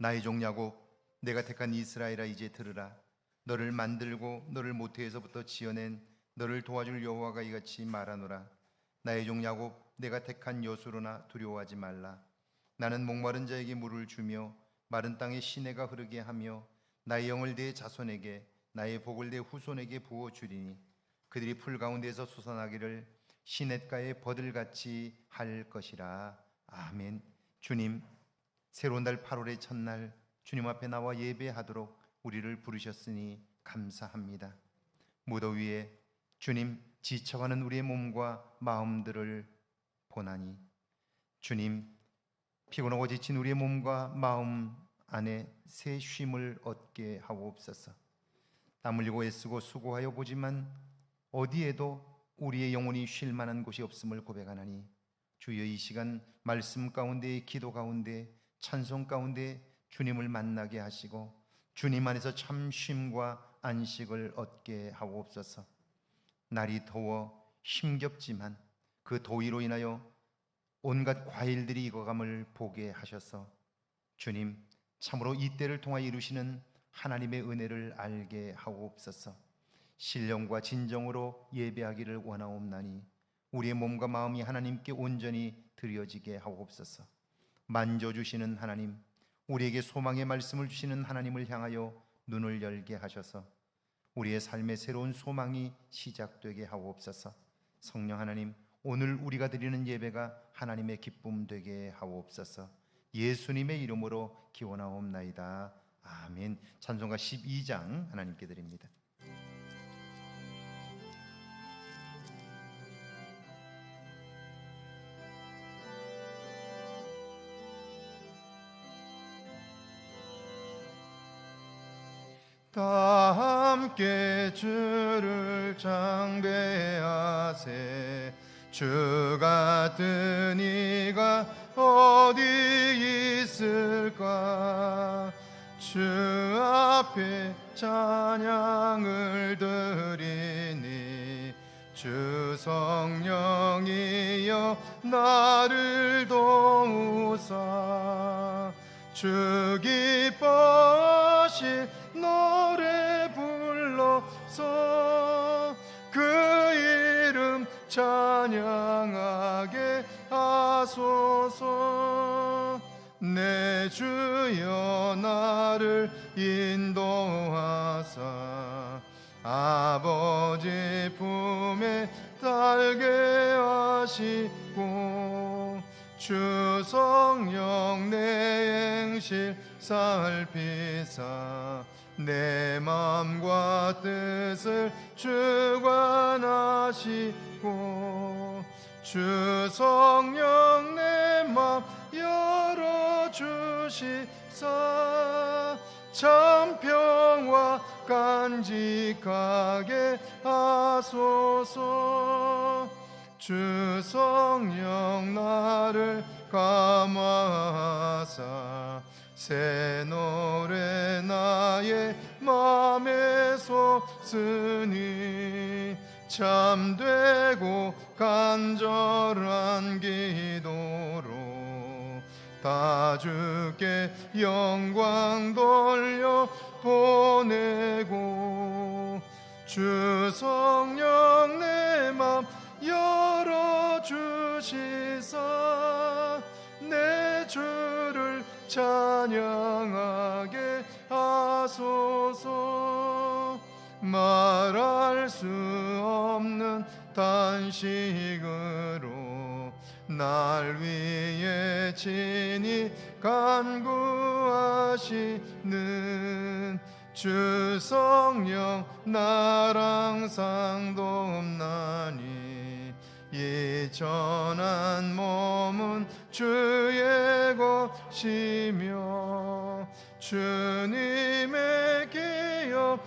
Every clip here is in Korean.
나의 종 야곱, 내가 택한 이스라엘아, 이제 들으라. 너를 만들고 너를 모태에서부터 지어낸 너를 도와줄 여호와가 이같이 말하노라. 나의 종 야곱, 내가 택한 여수로나 두려워하지 말라. 나는 목마른 자에게 물을 주며 마른 땅에 시내가 흐르게 하며 나의 영을 내 자손에게 나의 복을 내 후손에게 부어 주리니 그들이 풀 가운데서 솟아나기를 시냇가의 버들같이 할 것이라. 아멘. 주님, 새로운 달 8월의 첫날 주님 앞에 나와 예배하도록 우리를 부르셨으니 감사합니다. 무더위에 주님, 지쳐가는 우리의 몸과 마음들을 보나니 주님, 피곤하고 지친 우리의 몸과 마음 안에 새 쉼을 얻게 하옵소서. 땀 흘리고 애쓰고 수고하여 보지만 어디에도 우리의 영혼이 쉴 만한 곳이 없음을 고백하나니 주여, 이 시간 말씀 가운데, 기도 가운데, 찬송 가운데 주님을 만나게 하시고 주님 안에서 참 쉼과 안식을 얻게 하옵소서. 날이 더워 힘겹지만 그 더위로 인하여 온갖 과일들이 익어감을 보게 하셔서 주님, 참으로 이 때를 통하여 이루시는 하나님의 은혜를 알게 하옵소서. 신령과 진정으로 예배하기를 원하옵나니 우리의 몸과 마음이 하나님께 온전히 드려지게 하옵소서. 만져주시는 하나님, 우리에게 소망의 말씀을 주시는 하나님을 향하여 눈을 열게 하셔서 우리의 삶의 새로운 소망이 시작되게 하옵소서. 성령 하나님, 오늘 우리가 드리는 예배가 하나님의 기쁨 되게 하옵소서. 예수님의 이름으로 기원하옵나이다. 아멘. 찬송가 12장 하나님께 드립니다. 다 함께 주를 창배하세. 주 같은 이가 어디 있을까. 주 앞에 찬양을 드리니 주 성령이여 나를 도우사. 주 기뻐하실 노래 불러서 그 이름 찬양하게 하소서. 내 주여 나를 인도하사 아버지 품에 달게 하시고 주 성령 내 행실 살피사 내 맘과 뜻을 주관하시고 주 성령 내 맘 열어주시사 참 평화 간직하게 하소서. 주 성령 나를 감화하사 새 노래 나의 맘에 솟으니 참되고 간절한 기도로 다 주께 영광 돌려 보내고 주 성령 내 맘 열어주시사 내 주를 찬양하게 하소서. 말할 수 없는 단식으로 날 위해 친히 간구하시는 주 성령 나랑 상도없나니 이 전한 몸은 주의 것이며 주님의 기업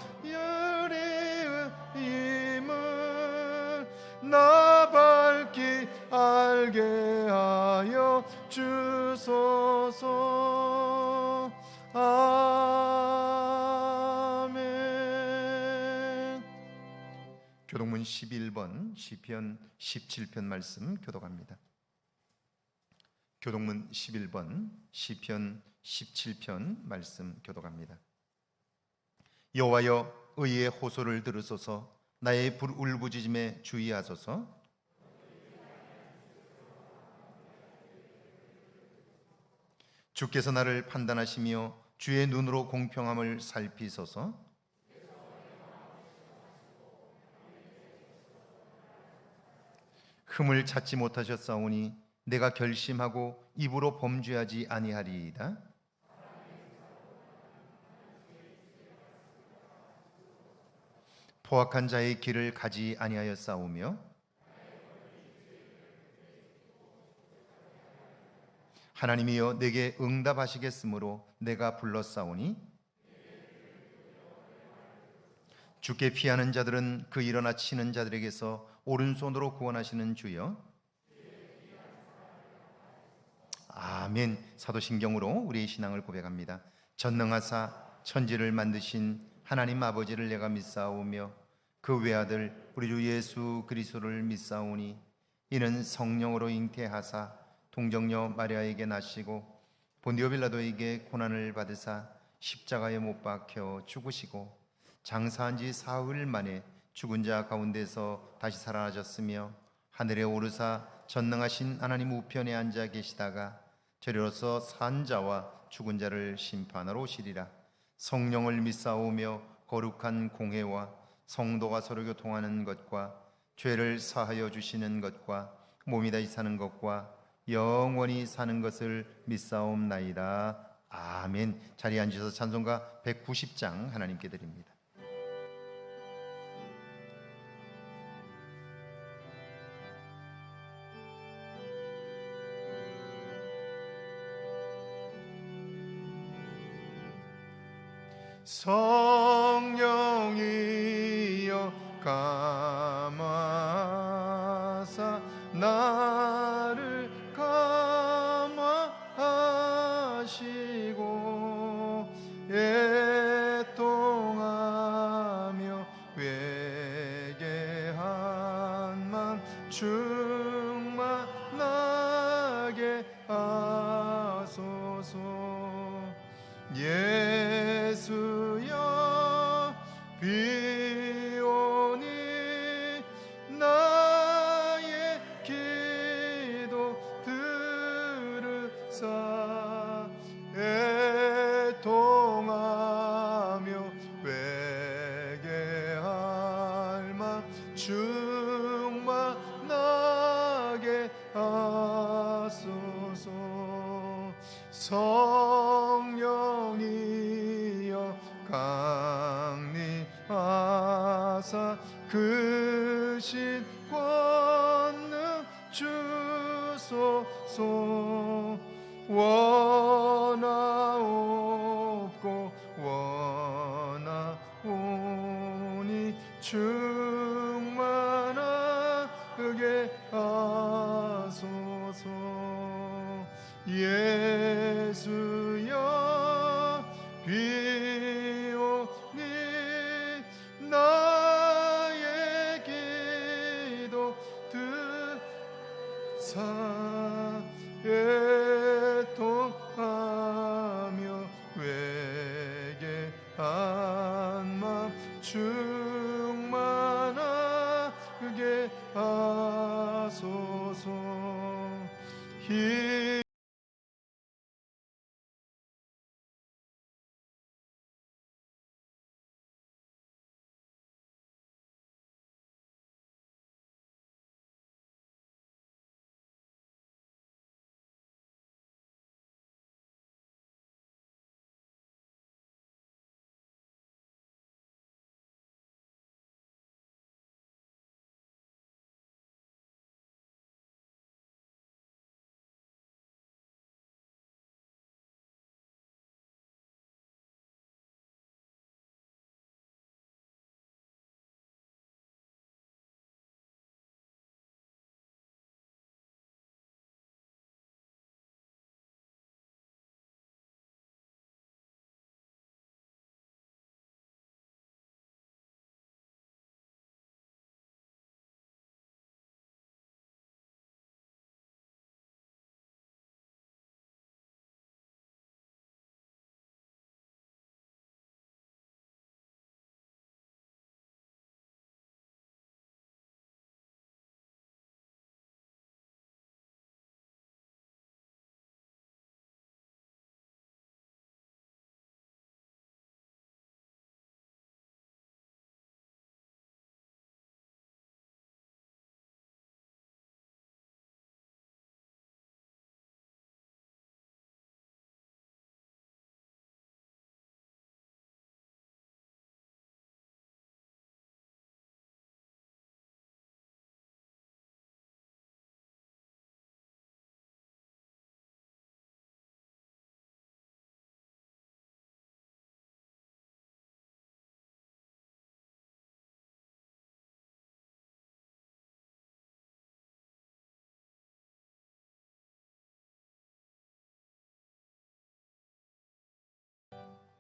유리임을 나 밝히 알게 하여 주소서. 아멘. 교독문 11번 시편 17편 말씀 교독합니다. 교독문 11번 시편 17편 말씀 교독합니다. 여호와여, 의의 호소를 들으소서. 나의 울부짖음에 주의하소서. 주께서 나를 판단하시며 주의 눈으로 공평함을 살피소서. 흠을 찾지 못하셨사오니 내가 결심하고 입으로 범죄하지 아니하리이다. 포악한 자의 길을 가지 아니하였사오며 하나님이여 내게 응답하시겠으므로 내가 불렀사오니 주께 피하는 자들은 그 일어나 치는 자들에게서 오른손으로 구원하시는 주여. 아멘. 사도신경으로 우리의 신앙을 고백합니다. 전능하사 천지를 만드신 하나님 아버지를 내가 믿사오며 그 외아들 우리 주 예수 그리스도를 믿사오니 이는 성령으로 잉태하사 동정녀 마리아에게 나시고 본디오 빌라도에게 고난을 받으사 십자가에 못 박혀 죽으시고 장사한 지 사흘 만에 죽은 자 가운데서 다시 살아나셨으며 하늘에 오르사 전능하신 하나님 우편에 앉아 계시다가 저리로서 산 자와 죽은 자를 심판하러 오시리라. 성령을 믿사오며 거룩한 공회와 성도가 서로 교통하는 것과 죄를 사하여 주시는 것과 몸이 다시 사는 것과 영원히 사는 것을 믿사옵나이다. 아멘. 자리에 앉으셔서 찬송가 190장 하나님께 드립니다. 성령이여 감화사 나를 감화하시고 애통하며 회개한 맘 충만하게 하소서. 예수여 비오니 나의 기도 들으사 애통하며 회개할 맘 충만하게 하소서. 성령이여 강림하사 그 신 권능 주소서. 원하옵고 원하오니 충만하게 하소서. 예수여 비오니 나의 기도 듣사 애통하며 회개한 맘 충만하게 하소서.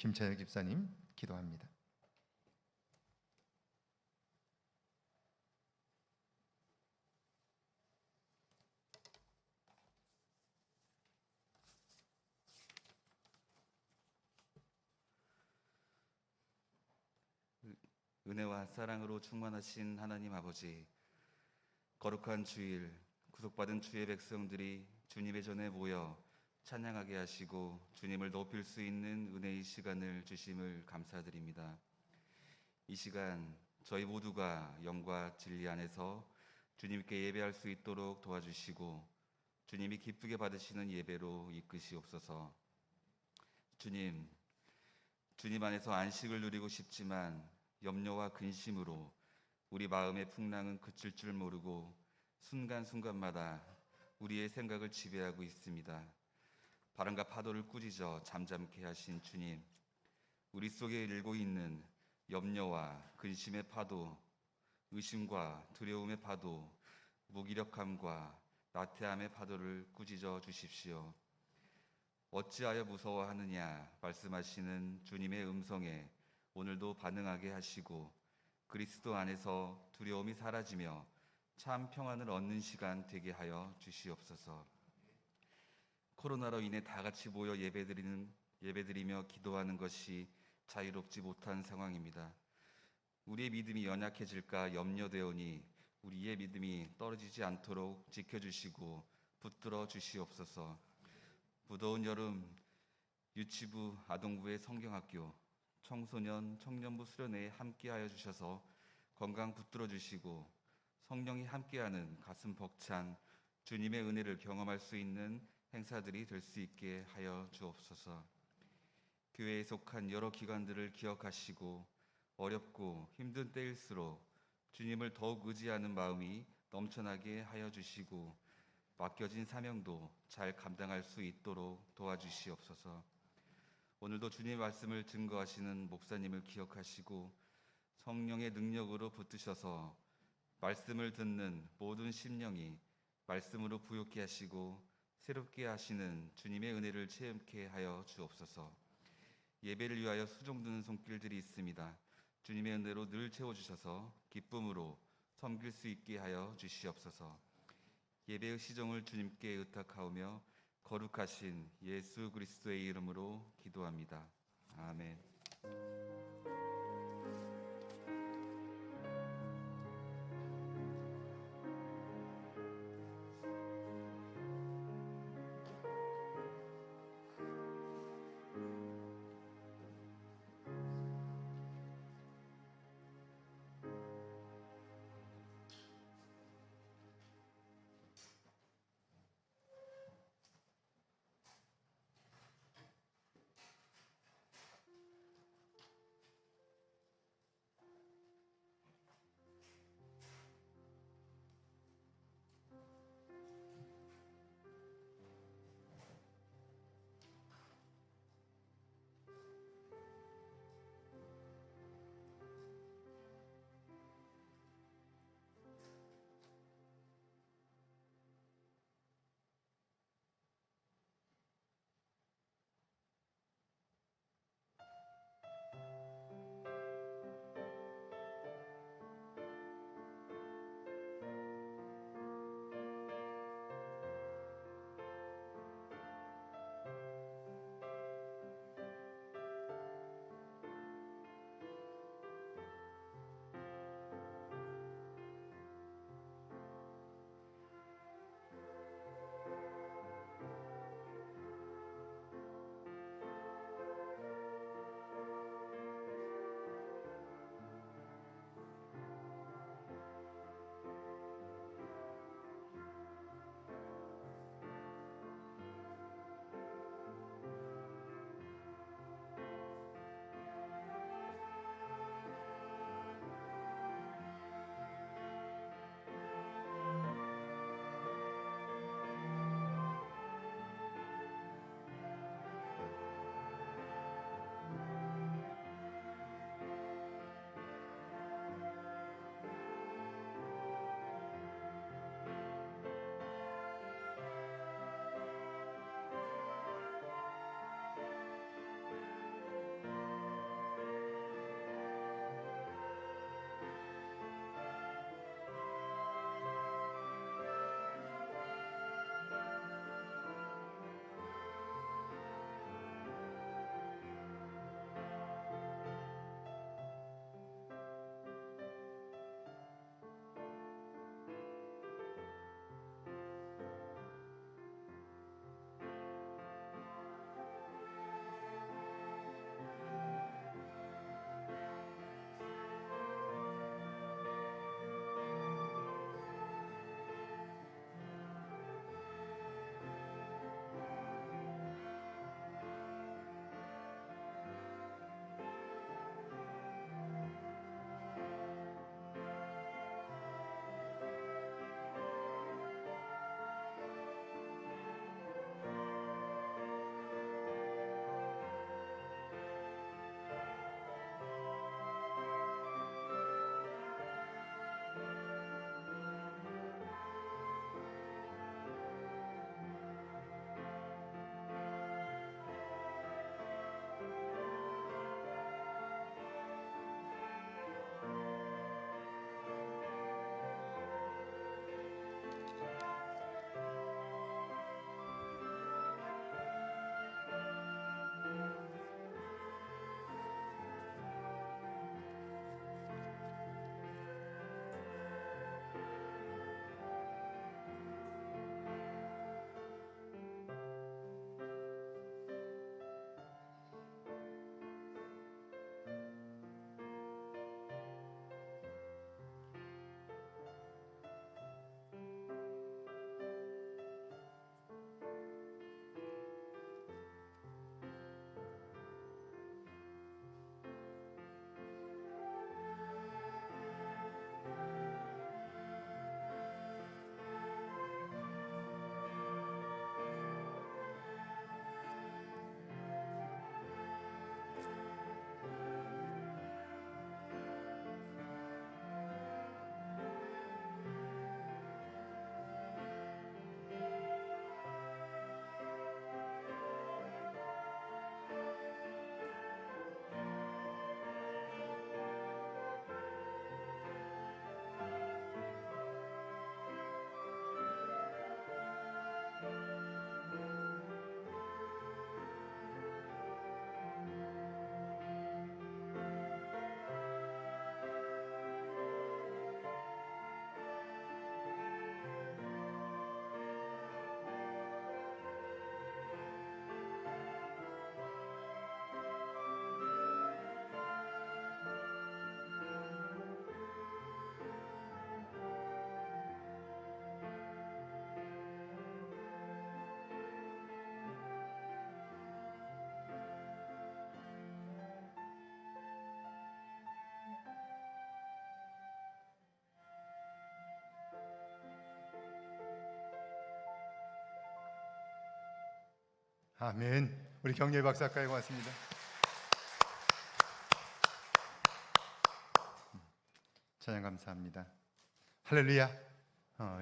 김찬혁 집사님 기도합니다. 은혜와 사랑으로 충만하신 하나님 아버지, 거룩한 주일, 구속받은 주의 백성들이 주님의 전에 모여 찬양하게 하시고 주님을 높일 수 있는 은혜의 시간을 주심을 감사드립니다. 이 시간 저희 모두가 영과 진리 안에서 주님께 예배할 수 있도록 도와주시고 주님이 기쁘게 받으시는 예배로 이끄시옵소서. 주님 안에서 안식을 누리고 싶지만 염려와 근심으로 우리 마음의 풍랑은 그칠 줄 모르고 순간순간마다 우리의 생각을 지배하고 있습니다. 바람과 파도를 꾸짖어 잠잠케 하신 주님, 우리 속에 일고 있는 염려와 근심의 파도, 의심과 두려움의 파도, 무기력함과 나태함의 파도를 꾸짖어 주십시오. 어찌하여 무서워하느냐 말씀하시는 주님의 음성에 오늘도 반응하게 하시고 그리스도 안에서 두려움이 사라지며 참 평안을 얻는 시간 되게 하여 주시옵소서. 코로나로 인해 다 같이 모여 예배드리며 기도하는 것이 자유롭지 못한 상황입니다. 우리의 믿음이 연약해질까 염려되오니 우리의 믿음이 떨어지지 않도록 지켜주시고 붙들어 주시옵소서. 무더운 여름 유치부, 아동부의 성경학교, 청소년, 청년부 수련회에 함께하여 주셔서 건강 붙들어 주시고 성령이 함께하는 가슴 벅찬 주님의 은혜를 경험할 수 있는 행사들이 될 수 있게 하여 주옵소서. 교회에 속한 여러 기관들을 기억하시고 어렵고 힘든 때일수록 주님을 더욱 의지하는 마음이 넘쳐나게 하여 주시고 맡겨진 사명도 잘 감당할 수 있도록 도와주시옵소서. 오늘도 주님의 말씀을 증거하시는 목사님을 기억하시고 성령의 능력으로 붙드셔서 말씀을 듣는 모든 심령이 말씀으로 부욕케 하시고 새롭게 하시는 주님의 은혜를 체험케 하여 주옵소서. 예배를 위하여 수종드는 손길들이 있습니다. 주님의 은혜로 늘 채워주셔서 기쁨으로 섬길 수 있게 하여 주시옵소서. 예배의 시정을 주님께 의탁하오며 거룩하신 예수 그리스도의 이름으로 기도합니다. 아멘. 아멘. 우리 경례 박사까지 고맙습니다. 찬양 감사합니다. 할렐루야.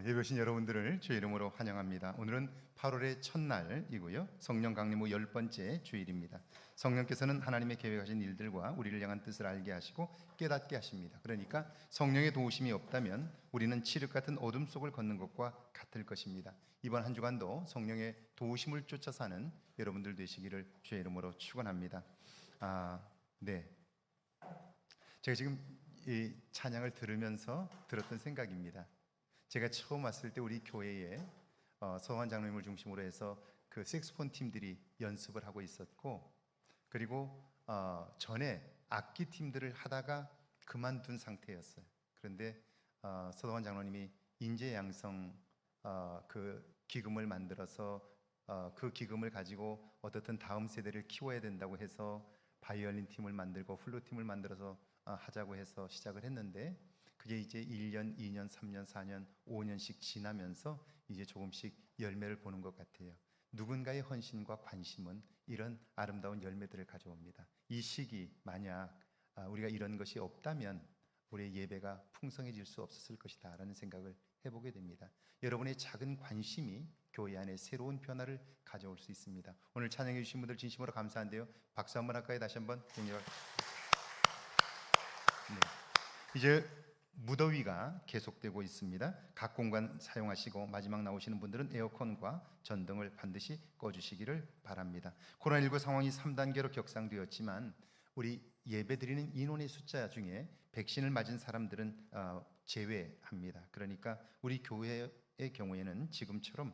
예배 오신 여러분들을 주의 이름으로 환영합니다. 오늘은 8월의 첫날이고요. 성령 강림 후 10번째 주일입니다. 성령께서는 하나님의 계획하신 일들과 우리를 향한 뜻을 알게 하시고 깨닫게 하십니다. 그러니까 성령의 도우심이 없다면 우리는 칠흑 같은 어둠 속을 걷는 것과 같을 것입니다. 이번 한 주간도 성령의 도우심을 쫓아 사는 여러분들 되시기를 주의 이름으로 축원합니다. 네. 제가 지금 이 찬양을 들으면서 들었던 생각입니다. 제가 처음 왔을 때 우리 교회에 서환 장로님을 중심으로 해서 그 색소폰 팀들이 연습을 하고 있었고, 그리고 전에 악기 팀들을 하다가 그만둔 상태였어요. 그런데 서환 장로님이 인재 양성 그 기금을 만들어서 그 기금을 가지고 어떻든 다음 세대를 키워야 된다고 해서 바이올린 팀을 만들고 플룻 팀을 만들어서 하자고 해서 시작을 했는데, 그게 이제 1년, 2년, 3년, 4년, 5년씩 지나면서 이제 조금씩 열매를 보는 것 같아요. 누군가의 헌신과 관심은 이런 아름다운 열매들을 가져옵니다. 이 시기 만약 우리가 이런 것이 없다면 우리의 예배가 풍성해질 수 없었을 것이다 라는 생각을 해보게 됩니다. 여러분의 작은 관심이 교회 안에 새로운 변화를 가져올 수 있습니다. 오늘 찬양해 주신 분들 진심으로 감사한데요. 박수 한번 할까요? 다시 한번. 네. 이제 무더위가 계속되고 있습니다. 각 공간 사용하시고 마지막 나오시는 분들은 에어컨과 전등을 반드시 꺼주시기를 바랍니다. 코로나19 상황이 3단계로 격상되었지만 우리 예배드리는 인원의 숫자 중에 백신을 맞은 사람들은 제외합니다. 그러니까 우리 교회의 경우에는 지금처럼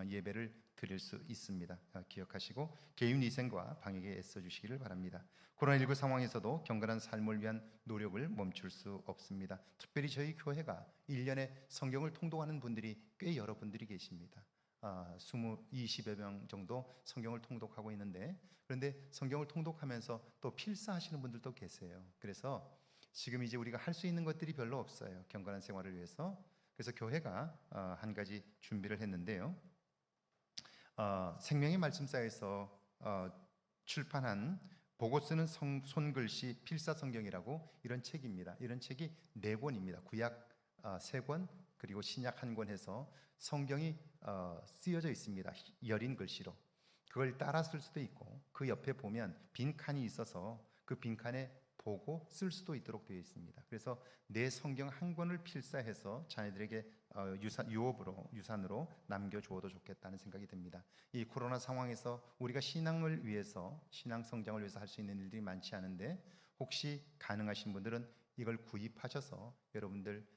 예배를 드릴 수 있습니다. 기억하시고 개인위생과 방역에 애써주시기를 바랍니다. 코로나19 상황에서도 경건한 삶을 위한 노력을 멈출 수 없습니다. 특별히 저희 교회가 1년에 성경을 통독하는 분들이 꽤 여러분들이 계십니다. 20여 명 정도 성경을 통독하고 있는데, 그런데 성경을 통독하면서 또 필사하시는 분들도 계세요. 그래서 지금 이제 우리가 할 수 있는 것들이 별로 없어요. 경건한 생활을 위해서. 그래서 교회가 한 가지 준비를 했는데요. 생명의 말씀사에서 출판한 보고 쓰는 손글씨 필사성경이라고 이런 책입니다. 이런 책이 4권입니다. 구약 3권 그리고 신약 1권 해서 성경이 쓰여져 있습니다. 여린 글씨로. 그걸 따라 쓸 수도 있고 그 옆에 보면 빈칸이 있어서 그 빈칸에 보고 쓸 수도 있도록 되어 있습니다. 그래서 내 성경 한 권을 필사해서 자녀들에게 유산으로 남겨주어도 좋겠다는 생각이 듭니다. 이 코로나 상황에서 우리가 신앙을 위해서, 신앙 성장을 위해서 할 수 있는 일들이 많지 않은데, 혹시 가능하신 분들은 이걸 구입하셔서 여러분들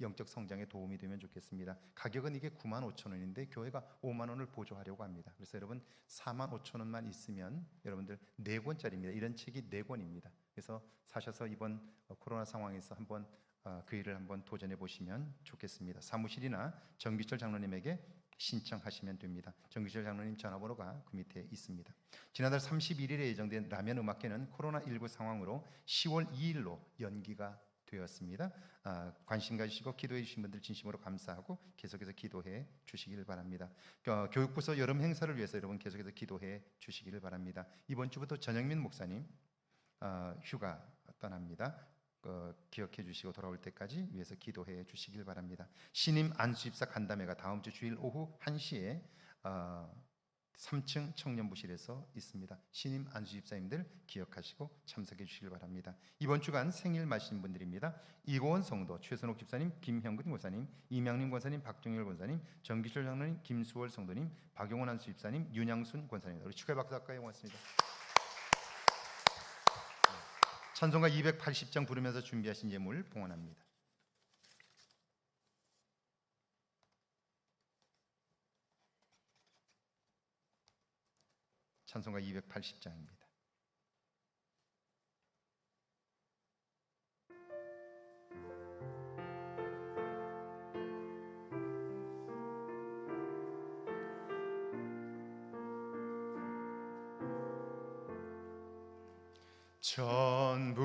영적 성장에 도움이 되면 좋겠습니다. 가격은 이게 95,000원인데 교회가 50,000원을 보조하려고 합니다. 그래서 여러분 45,000원만 있으면 여러분들 4권짜리입니다. 이런 책이 4권입니다. 그래서 사셔서 이번 코로나 상황에서 한번 그 일을 한번 도전해 보시면 좋겠습니다. 사무실이나 정기철 장로님에게 신청하시면 됩니다. 정기철 장로님 전화번호가 그 밑에 있습니다. 지난달 31일에 예정된 라면 음악회는 코로나19 상황으로 10월 2일로 연기가 되었습니다. 관심 가지시고 기도해 주신 분들 진심으로 감사하고 계속해서 기도해 주시기를 바랍니다. 교육부서 여름 행사를 위해서 여러분 계속해서 기도해 주시기를 바랍니다. 이번 주부터 전영민 목사님 휴가 떠납니다. 기억해 주시고 돌아올 때까지 위해서 기도해 주시길 바랍니다. 신임 안수집사 간담회가 다음 주 주일 오후 1시에 3층 청년부실에서 있습니다. 신임 안수집사님들 기억하시고 참석해 주시길 바랍니다. 이번 주간 생일 마신 분들입니다. 이고원 성도, 최선옥 집사님, 김형근 권사님, 이명림 권사님, 박종열 권사님, 정기철 장로님, 김수월 성도님, 박용원 안수집사님, 윤양순 권사님, 우리 축하 박수 할까요? 고맙습니다. 찬송가 280장 부르면서 준비하신 예물 봉헌합니다. 찬송가 280장입니다. 전부의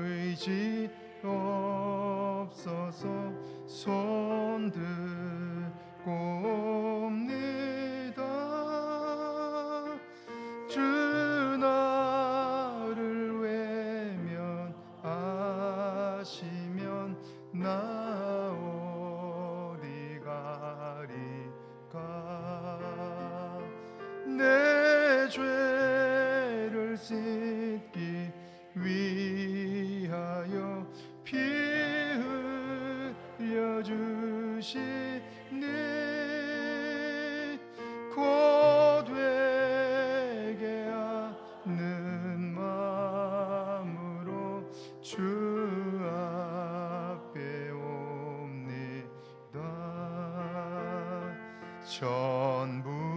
의지 없어서 손 들고 옵니다. 주 앞에 옵니다. 전부터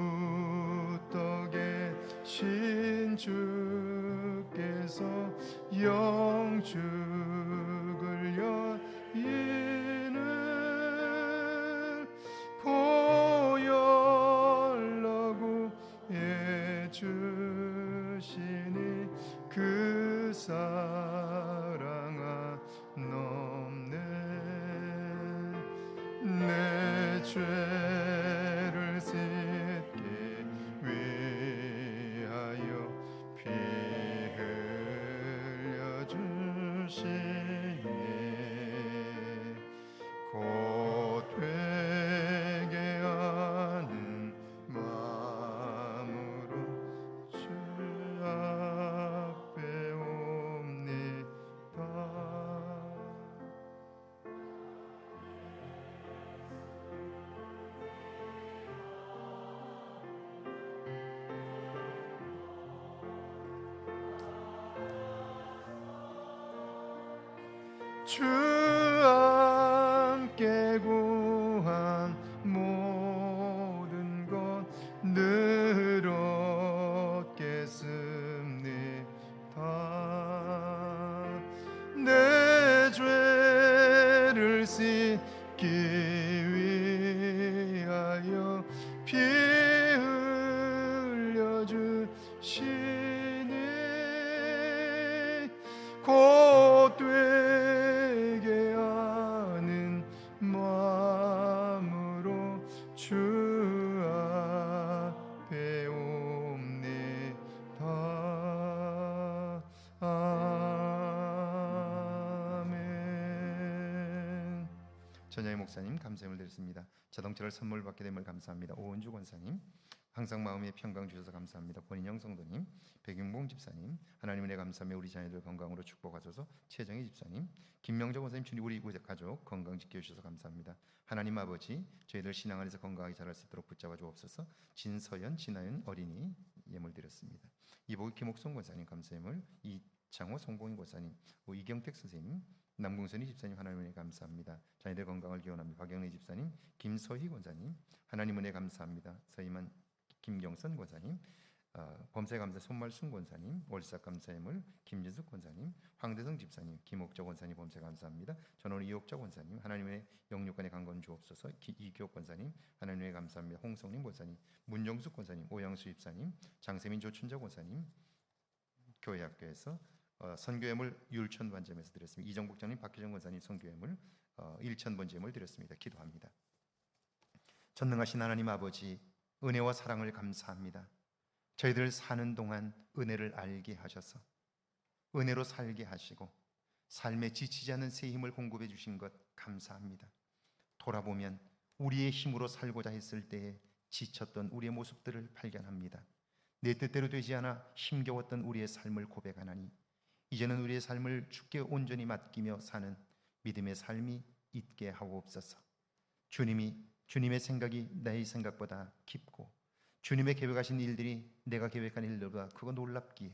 계신 주께서 영축을 여인을 보혈로 구해 주시니 그 사랑 넘네. 내 죄를 씻기 위하여 피 흘려 주시니 곧 되게 하는 마음으로 주 앞에 옵니다. 주 함께 구한 모든 것 늘 얻겠습니다. 내 죄를 씻기 위하여 피 흘려 주시니 곧 되게 하는 마음으로 주 앞에 옵니다. 아멘. 전영희 목사님 감사함을 드렸습니다. 자동차를 선물 받게 됨을 감사합니다. 오은주 권사님 항상 마음의 평강 주셔서 감사합니다. 권인영 성도님, 백윤봉 집사님, 하나님 은혜 감사하며 우리 자녀들 건강으로 축복하소서. 최정희 집사님, 김명정 권사님, 주님 우리 가족 건강 지켜주셔서 감사합니다. 하나님 아버지, 저희들 신앙 안에서 건강하게 자랄 수 있도록 붙잡아 주옵소서. 진서연, 진아연 어린이 예물 드렸습니다. 이보기 김옥성 권사님 감사함을, 이창호 송봉인 권사님, 이경택 선생님, 남궁선희 집사님 하나님 은혜 감사합니다. 자녀들 건강을 기원합니다. 박영래 집사님, 김서희 권사님 하나님 은혜 감사합니다. 서희만 김경선 권사님, 범사 감사 손말순 권사님, 월삭 감사예물 김진숙 권사님, 황대성 집사님, 김옥자 권사님 범사 감사합니다. 전원 이옥자 권사님 하나님의 영육간에 강건 주옵소서. 이교옥 권사님 하나님의 감사합니다. 홍성림 권사님, 문정숙 권사님, 오영수 집사님, 장세민 조춘자 권사님 교회학교에서 선교예물 율천 반점에서 드렸습니다. 이정복 장님, 박희정 권사님 선교예물 1천 번제물 드렸습니다. 기도합니다. 전능하신 하나님 아버지, 은혜와 사랑을 감사합니다. 저희들 사는 동안 은혜를 알게 하셔서 은혜로 살게 하시고 삶에 지치지 않는 새 힘을 공급해 주신 것 감사합니다. 돌아보면 우리의 힘으로 살고자 했을 때에 지쳤던 우리의 모습들을 발견합니다. 내 뜻대로 되지 않아 힘겨웠던 우리의 삶을 고백하나니 이제는 우리의 삶을 주께 온전히 맡기며 사는 믿음의 삶이 있게 하옵소서. 주님의 생각이 나의 생각보다 깊고 주님의 계획하신 일들이 내가 계획한 일들보다 크고 놀랍기에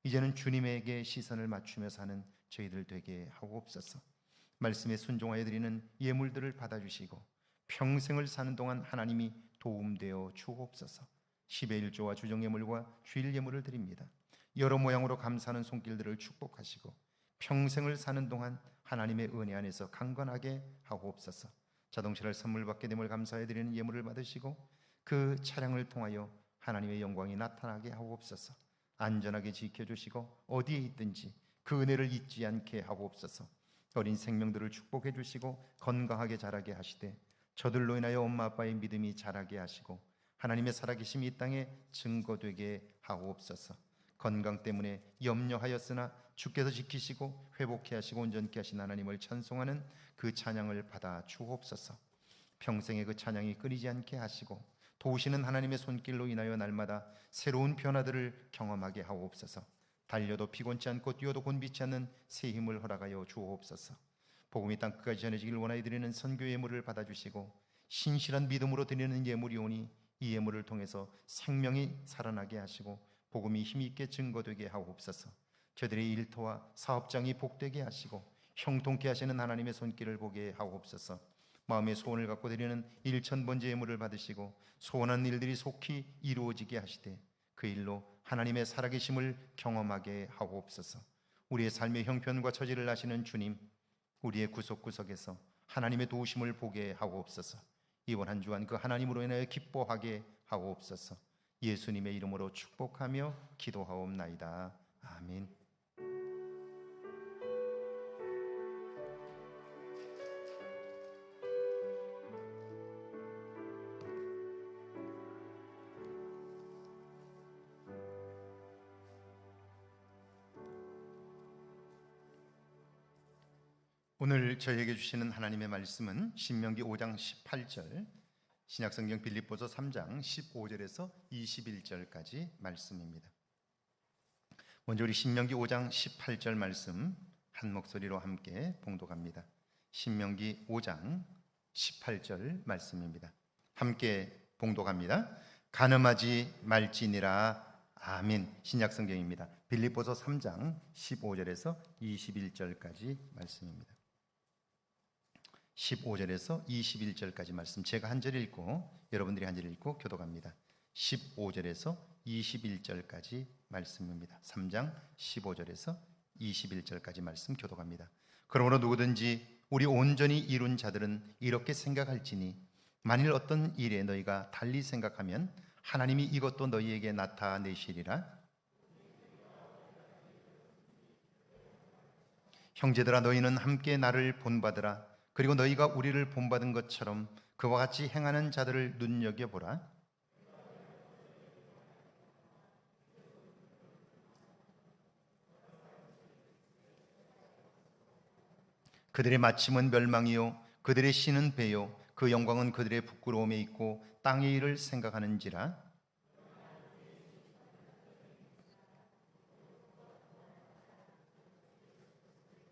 이제는 주님에게 시선을 맞추며 사는 저희들 되게 하옵소서. 말씀에 순종하여 드리는 예물들을 받아주시고 평생을 사는 동안 하나님이 도움되어 주옵소서. 10의 1조와 주정예물과 주일 예물을 드립니다. 여러 모양으로 감사하는 손길들을 축복하시고 평생을 사는 동안 하나님의 은혜 안에서 강건하게 하옵소서. 자동차를 선물 받게 됨을 감사해 드리는 예물을 받으시고 그 차량을 통하여 하나님의 영광이 나타나게 하옵소서. 안전하게 지켜주시고 어디에 있든지 그 은혜를 잊지 않게 하옵소서. 어린 생명들을 축복해 주시고 건강하게 자라게 하시되 저들로 인하여 엄마 아빠의 믿음이 자라게 하시고 하나님의 살아계심이 이 땅에 증거되게 하옵소서. 건강 때문에 염려하였으나 주께서 지키시고 회복케 하시고 온전케 하신 하나님을 찬송하는 그 찬양을 받아 주옵소서. 평생의 그 찬양이 끊이지 않게 하시고 도우시는 하나님의 손길로 인하여 날마다 새로운 변화들을 경험하게 하옵소서. 달려도 피곤치 않고 뛰어도 곤비치 않는 새 힘을 허락하여 주옵소서. 복음이 땅끝까지 전해지길 원하여 드리는 선교 예물을 받아주시고 신실한 믿음으로 드리는 예물이오니 이 예물을 통해서 생명이 살아나게 하시고 복음이 힘있게 증거되게 하옵소서. 저들의 일터와 사업장이 복되게 하시고 형통케 하시는 하나님의 손길을 보게 하옵소서. 마음의 소원을 갖고 드리는 1,000번째 예물을 받으시고 소원한 일들이 속히 이루어지게 하시되 그 일로 하나님의 살아계심을 경험하게 하옵소서. 우리의 삶의 형편과 처지를 아시는 주님, 우리의 구석구석에서 하나님의 도우심을 보게 하옵소서. 이번 한 주간 그 하나님으로 인하여 기뻐하게 하옵소서. 예수님의 이름으로 축복하며 기도하옵나이다. 아멘. 오늘 저희에게 주시는 하나님의 말씀은 신명기 5장 18절, 신약성경 빌립보서 3장 15절에서 21절까지 말씀입니다. 먼저 우리 신명기 5장 18절 말씀 한 목소리로 함께 봉독합니다. 신명기 5장 18절 말씀입니다. 함께 봉독합니다. 간음하지 말지니라. 아멘. 신약성경입니다. 빌립보서 3장 15절에서 21절까지 말씀입니다. 15절에서 21절까지 말씀, 제가 한 절 읽고 여러분들이 한 절 읽고 교독합니다. 15절에서 21절까지 말씀입니다. 3장 15절에서 21절까지 말씀 교독합니다. 그러므로 누구든지 우리 온전히 이룬 자들은 이렇게 생각할지니 만일 어떤 일에 너희가 달리 생각하면 하나님이 이것도 너희에게 나타내시리라. 형제들아, 너희는 함께 나를 본받으라. 그리고 너희가 우리를 본받은 것처럼 그와 같이 행하는 자들을 눈여겨보라. 그들의 마침은 멸망이요 그들의 신은 배요 그 영광은 그들의 부끄러움에 있고 땅의 일을 생각하는지라.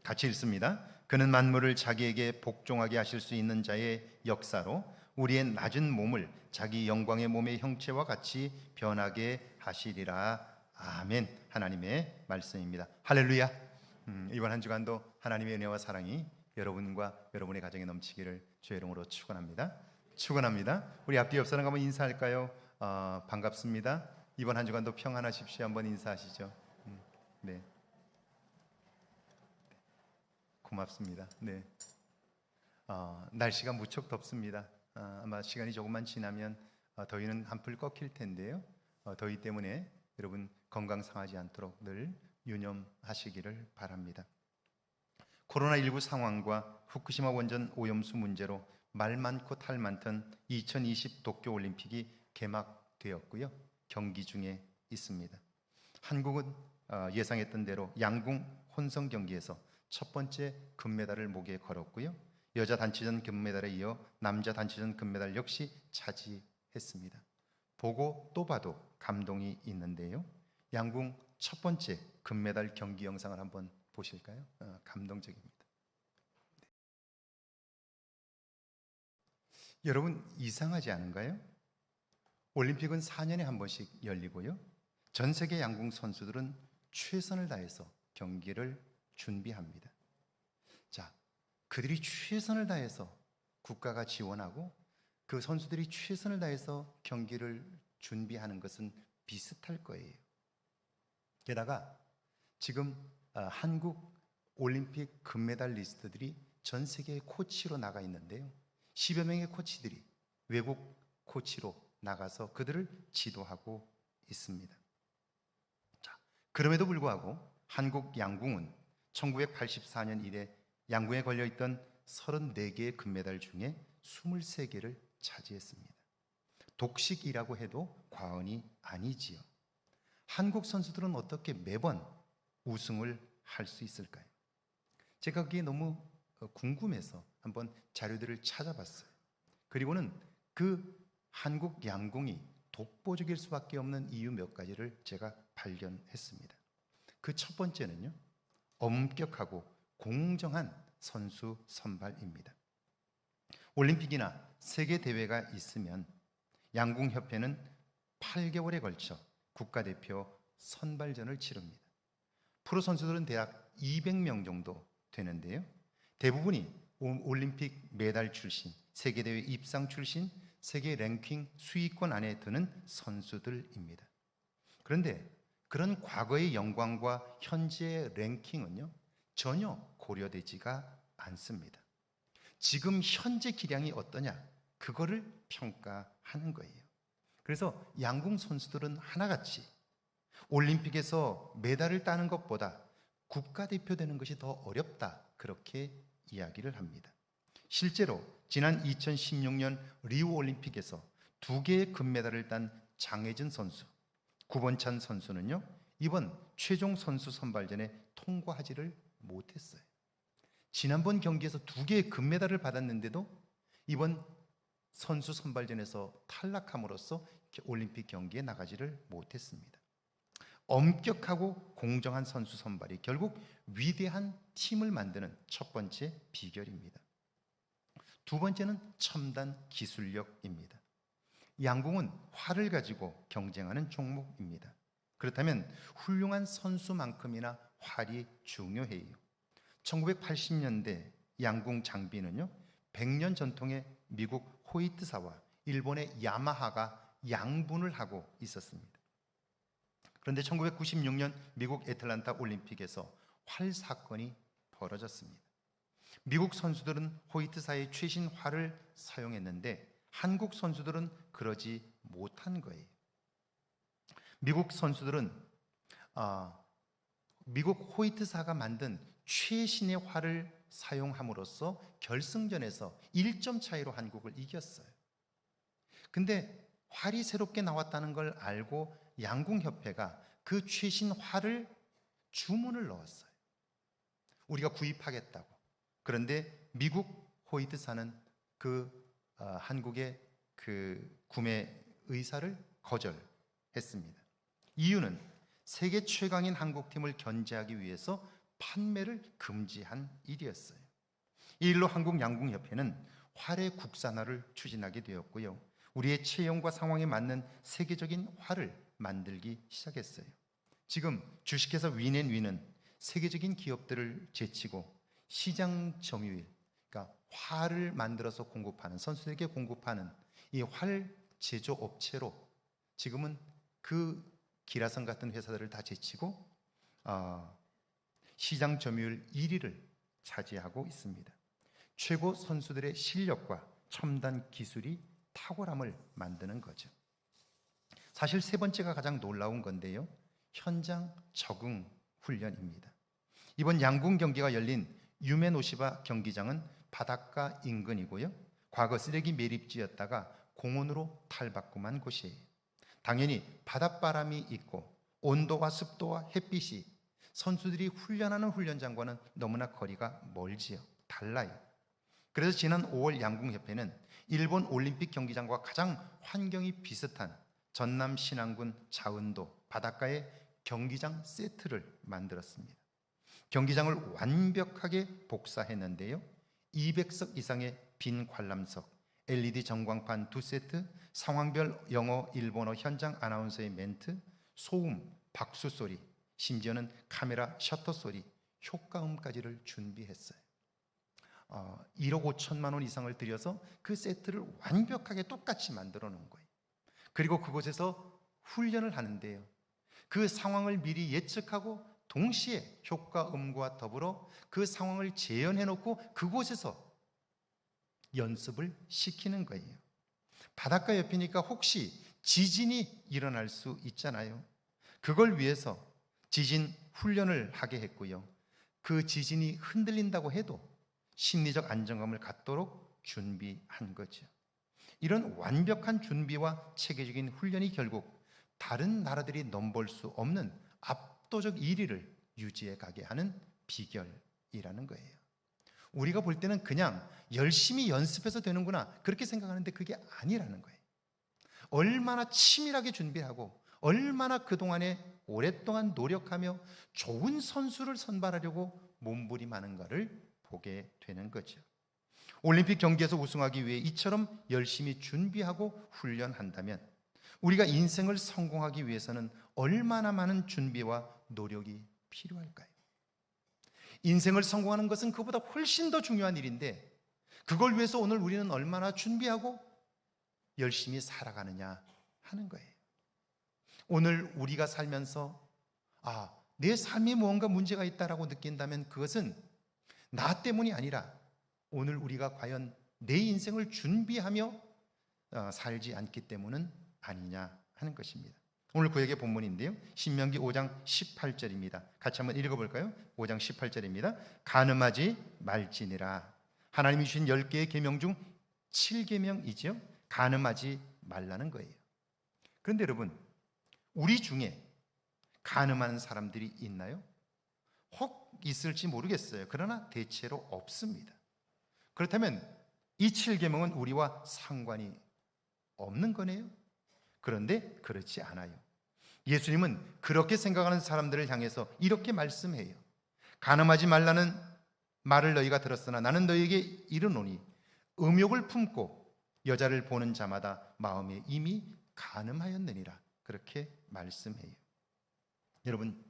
같이 읽습니다. 그는 만물을 자기에게 복종하게 하실 수 있는 자의 역사로 우리의 낮은 몸을 자기 영광의 몸의 형체와 같이 변하게 하시리라. 아멘. 하나님의 말씀입니다. 할렐루야. 이번 한 주간도 하나님의 은혜와 사랑이 여러분과 여러분의 가정에 넘치기를 주의 이름으로 축원합니다. 축원합니다. 우리 앞뒤 옆 사람 한번 인사할까요? 반갑습니다. 이번 한 주간도 평안하십시오. 한번 인사하시죠. 네. 고맙습니다. 네. 날씨가 무척 덥습니다. 아마 시간이 조금만 지나면 더위는 한풀 꺾일 텐데요. 더위 때문에 여러분 건강 상하지 않도록 늘 유념하시기를 바랍니다. 코로나19 상황과 후쿠시마 원전 오염수 문제로 말 많고 탈 많던 2020 도쿄올림픽이 개막되었고요. 경기 중에 있습니다. 한국은 예상했던 대로 양궁 혼성 경기에서 첫 번째 금메달을 목에 걸었고요. 여자 단체전 금메달에 이어 남자 단체전 금메달 역시 차지했습니다. 보고 또 봐도 감동이 있는데요. 양궁 첫 번째 금메달 경기 영상을 한번 보실까요? 감동적입니다. 네. 여러분 이상하지 않은가요? 올림픽은 4년에 한 번씩 열리고요. 전 세계 양궁 선수들은 최선을 다해서 경기를 준비합니다. 자, 그들이 최선을 다해서 국가가 지원하고 그 선수들이 최선을 다해서 경기를 준비하는 것은 비슷할 거예요. 게다가 지금 한국 올림픽 금메달리스트들이 전 세계의 코치로 나가 있는데요. 10여 명의 코치들이 외국 코치로 나가서 그들을 지도하고 있습니다. 자, 그럼에도 불구하고 한국 양궁은 1984년 이래 양궁에 걸려있던 34개의 금메달 중에 23개를 차지했습니다. 독식이라고 해도 과언이 아니지요. 한국 선수들은 어떻게 매번 우승을 할 수 있을까요? 제가 그게 너무 궁금해서 한번 자료들을 찾아봤어요. 그리고는 그 한국 양궁이 독보적일 수밖에 없는 이유 몇 가지를 제가 발견했습니다. 그 첫 번째는요, 엄격하고 공정한 선수 선발입니다. 올림픽이나 세계 대회가 있으면 양궁협회는 8개월에 걸쳐 국가대표 선발전을 치릅니다. 프로 선수들은 대략 200명 정도 되는데요. 대부분이 올림픽 메달 출신, 세계대회 입상 출신, 세계 랭킹 수위권 안에 드는 선수들입니다. 그런데 그런 과거의 영광과 현재의 랭킹은요, 전혀 고려되지가 않습니다. 지금 현재 기량이 어떠냐, 그거를 평가하는 거예요. 그래서 양궁 선수들은 하나같이 올림픽에서 메달을 따는 것보다 국가대표 되는 것이 더 어렵다, 그렇게 이야기를 합니다. 실제로 지난 2016년 리우 올림픽에서 2개의 금메달을 딴 장혜진 선수, 구본찬 선수는요, 이번 최종 선수 선발전에 통과하지를 못했어요. 지난번 경기에서 2개의 금메달을 받았는데도 이번 선수 선발전에서 탈락함으로써 올림픽 경기에 나가지를 못했습니다. 엄격하고 공정한 선수 선발이 결국 위대한 팀을 만드는 첫 번째 비결입니다. 두 번째는 첨단 기술력입니다. 양궁은 활을 가지고 경쟁하는 종목입니다. 그렇다면 훌륭한 선수만큼이나 활이 중요해요. 1980년대 양궁 장비는요, 100년 전통의 미국 호이트사와 일본의 야마하가 양분을 하고 있었습니다. 그런데 1996년 미국 애틀란타 올림픽에서 활 사건이 벌어졌습니다. 미국 선수들은 호이트사의 최신 활을 사용했는데 한국 선수들은 그러지 못한 거예요. 미국 선수들은 미국 호이트사가 만든 최신의 활을 사용함으로써 결승전에서 1점 차이로 한국을 이겼어요. 근데 활이 새롭게 나왔다는 걸 알고 양궁협회가 그 최신 활을 주문을 넣었어요. 우리가 구입하겠다고. 그런데 미국 호이트사는 한국의 그 구매 의사를 거절했습니다. 이유는 세계 최강인 한국팀을 견제하기 위해서 판매를 금지한 일이었어요. 이 일로 한국양궁협회는 활의 국산화를 추진하게 되었고요. 우리의 체형과 상황에 맞는 세계적인 활을 만들기 시작했어요. 지금 주식회사 윈앤윈은 세계적인 기업들을 제치고 시장 점유율, 그러니까 활을 만들어서 공급하는, 선수들에게 공급하는 이 활 제조 업체로 지금은 그 기라성 같은 회사들을 다 제치고 시장 점유율 1위를 차지하고 있습니다. 최고 선수들의 실력과 첨단 기술이 탁월함을 만드는 거죠. 사실 세 번째가 가장 놀라운 건데요, 현장 적응 훈련입니다. 이번 양궁 경기가 열린 유메노시바 경기장은 바닷가 인근이고요, 과거 쓰레기 매립지였다가 공원으로 탈바꿈한 곳이에요. 당연히 바닷바람이 있고 온도와 습도와 햇빛이 선수들이 훈련하는 훈련장과는 너무나 거리가 멀지요. 달라요. 그래서 지난 5월 양궁협회는 일본 올림픽 경기장과 가장 환경이 비슷한 전남 신안군 자은도 바닷가에 경기장 세트를 만들었습니다. 경기장을 완벽하게 복사했는데요, 200석 이상의 빈 관람석, LED 전광판 2세트, 상황별 영어, 일본어 현장 아나운서의 멘트, 소음, 박수 소리, 심지어는 카메라 셔터 소리, 효과음까지를 준비했어요. 1억 5천만 원 이상을 들여서 그 세트를 완벽하게 똑같이 만들어 놓은 거예요. 그리고 그곳에서 훈련을 하는데요, 그 상황을 미리 예측하고 동시에 효과음과 더불어 그 상황을 재현해 놓고 그곳에서 연습을 시키는 거예요. 바닷가 옆이니까 혹시 지진이 일어날 수 있잖아요. 그걸 위해서 지진 훈련을 하게 했고요, 그 지진이 흔들린다고 해도 심리적 안정감을 갖도록 준비한 거죠. 이런 완벽한 준비와 체계적인 훈련이 결국 다른 나라들이 넘볼 수 없는 압도적 1위를 유지해 가게 하는 비결이라는 거예요. 우리가 볼 때는 그냥 열심히 연습해서 되는구나, 그렇게 생각하는데 그게 아니라는 거예요. 얼마나 치밀하게 준비하고 얼마나 그동안에 오랫동안 노력하며 좋은 선수를 선발하려고 몸부림하는가를 보게 되는 거죠. 올림픽 경기에서 우승하기 위해 이처럼 열심히 준비하고 훈련한다면 우리가 인생을 성공하기 위해서는 얼마나 많은 준비와 노력이 필요할까요? 인생을 성공하는 것은 그보다 훨씬 더 중요한 일인데 그걸 위해서 오늘 우리는 얼마나 준비하고 열심히 살아가느냐 하는 거예요. 오늘 우리가 살면서 내 삶에 무언가 문제가 있다라고 느낀다면 그것은 나 때문이 아니라 오늘 우리가 과연 내 인생을 준비하며 살지 않기 때문은 아니냐 하는 것입니다. 오늘 구약의 본문인데요, 신명기 5장 18절입니다. 같이 한번 읽어볼까요? 5장 18절입니다. 간음하지 말지니라. 하나님이 주신 10개의 계명 중 7계명이죠. 간음하지 말라는 거예요. 그런데 여러분, 우리 중에 간음하는 사람들이 있나요? 혹 있을지 모르겠어요. 그러나 대체로 없습니다. 그렇다면 이 7계명은 우리와 상관이 없는 거네요. 그런데 그렇지 않아요. 예수님은 그렇게 생각하는 사람들을 향해서 이렇게 말씀해요. 간음하지 말라는 말을 너희가 들었으나 나는 너희에게 이르노니 음욕을 품고 여자를 보는 자마다 마음에 이미 간음하였느니라. 그렇게 말씀해요. 여러분,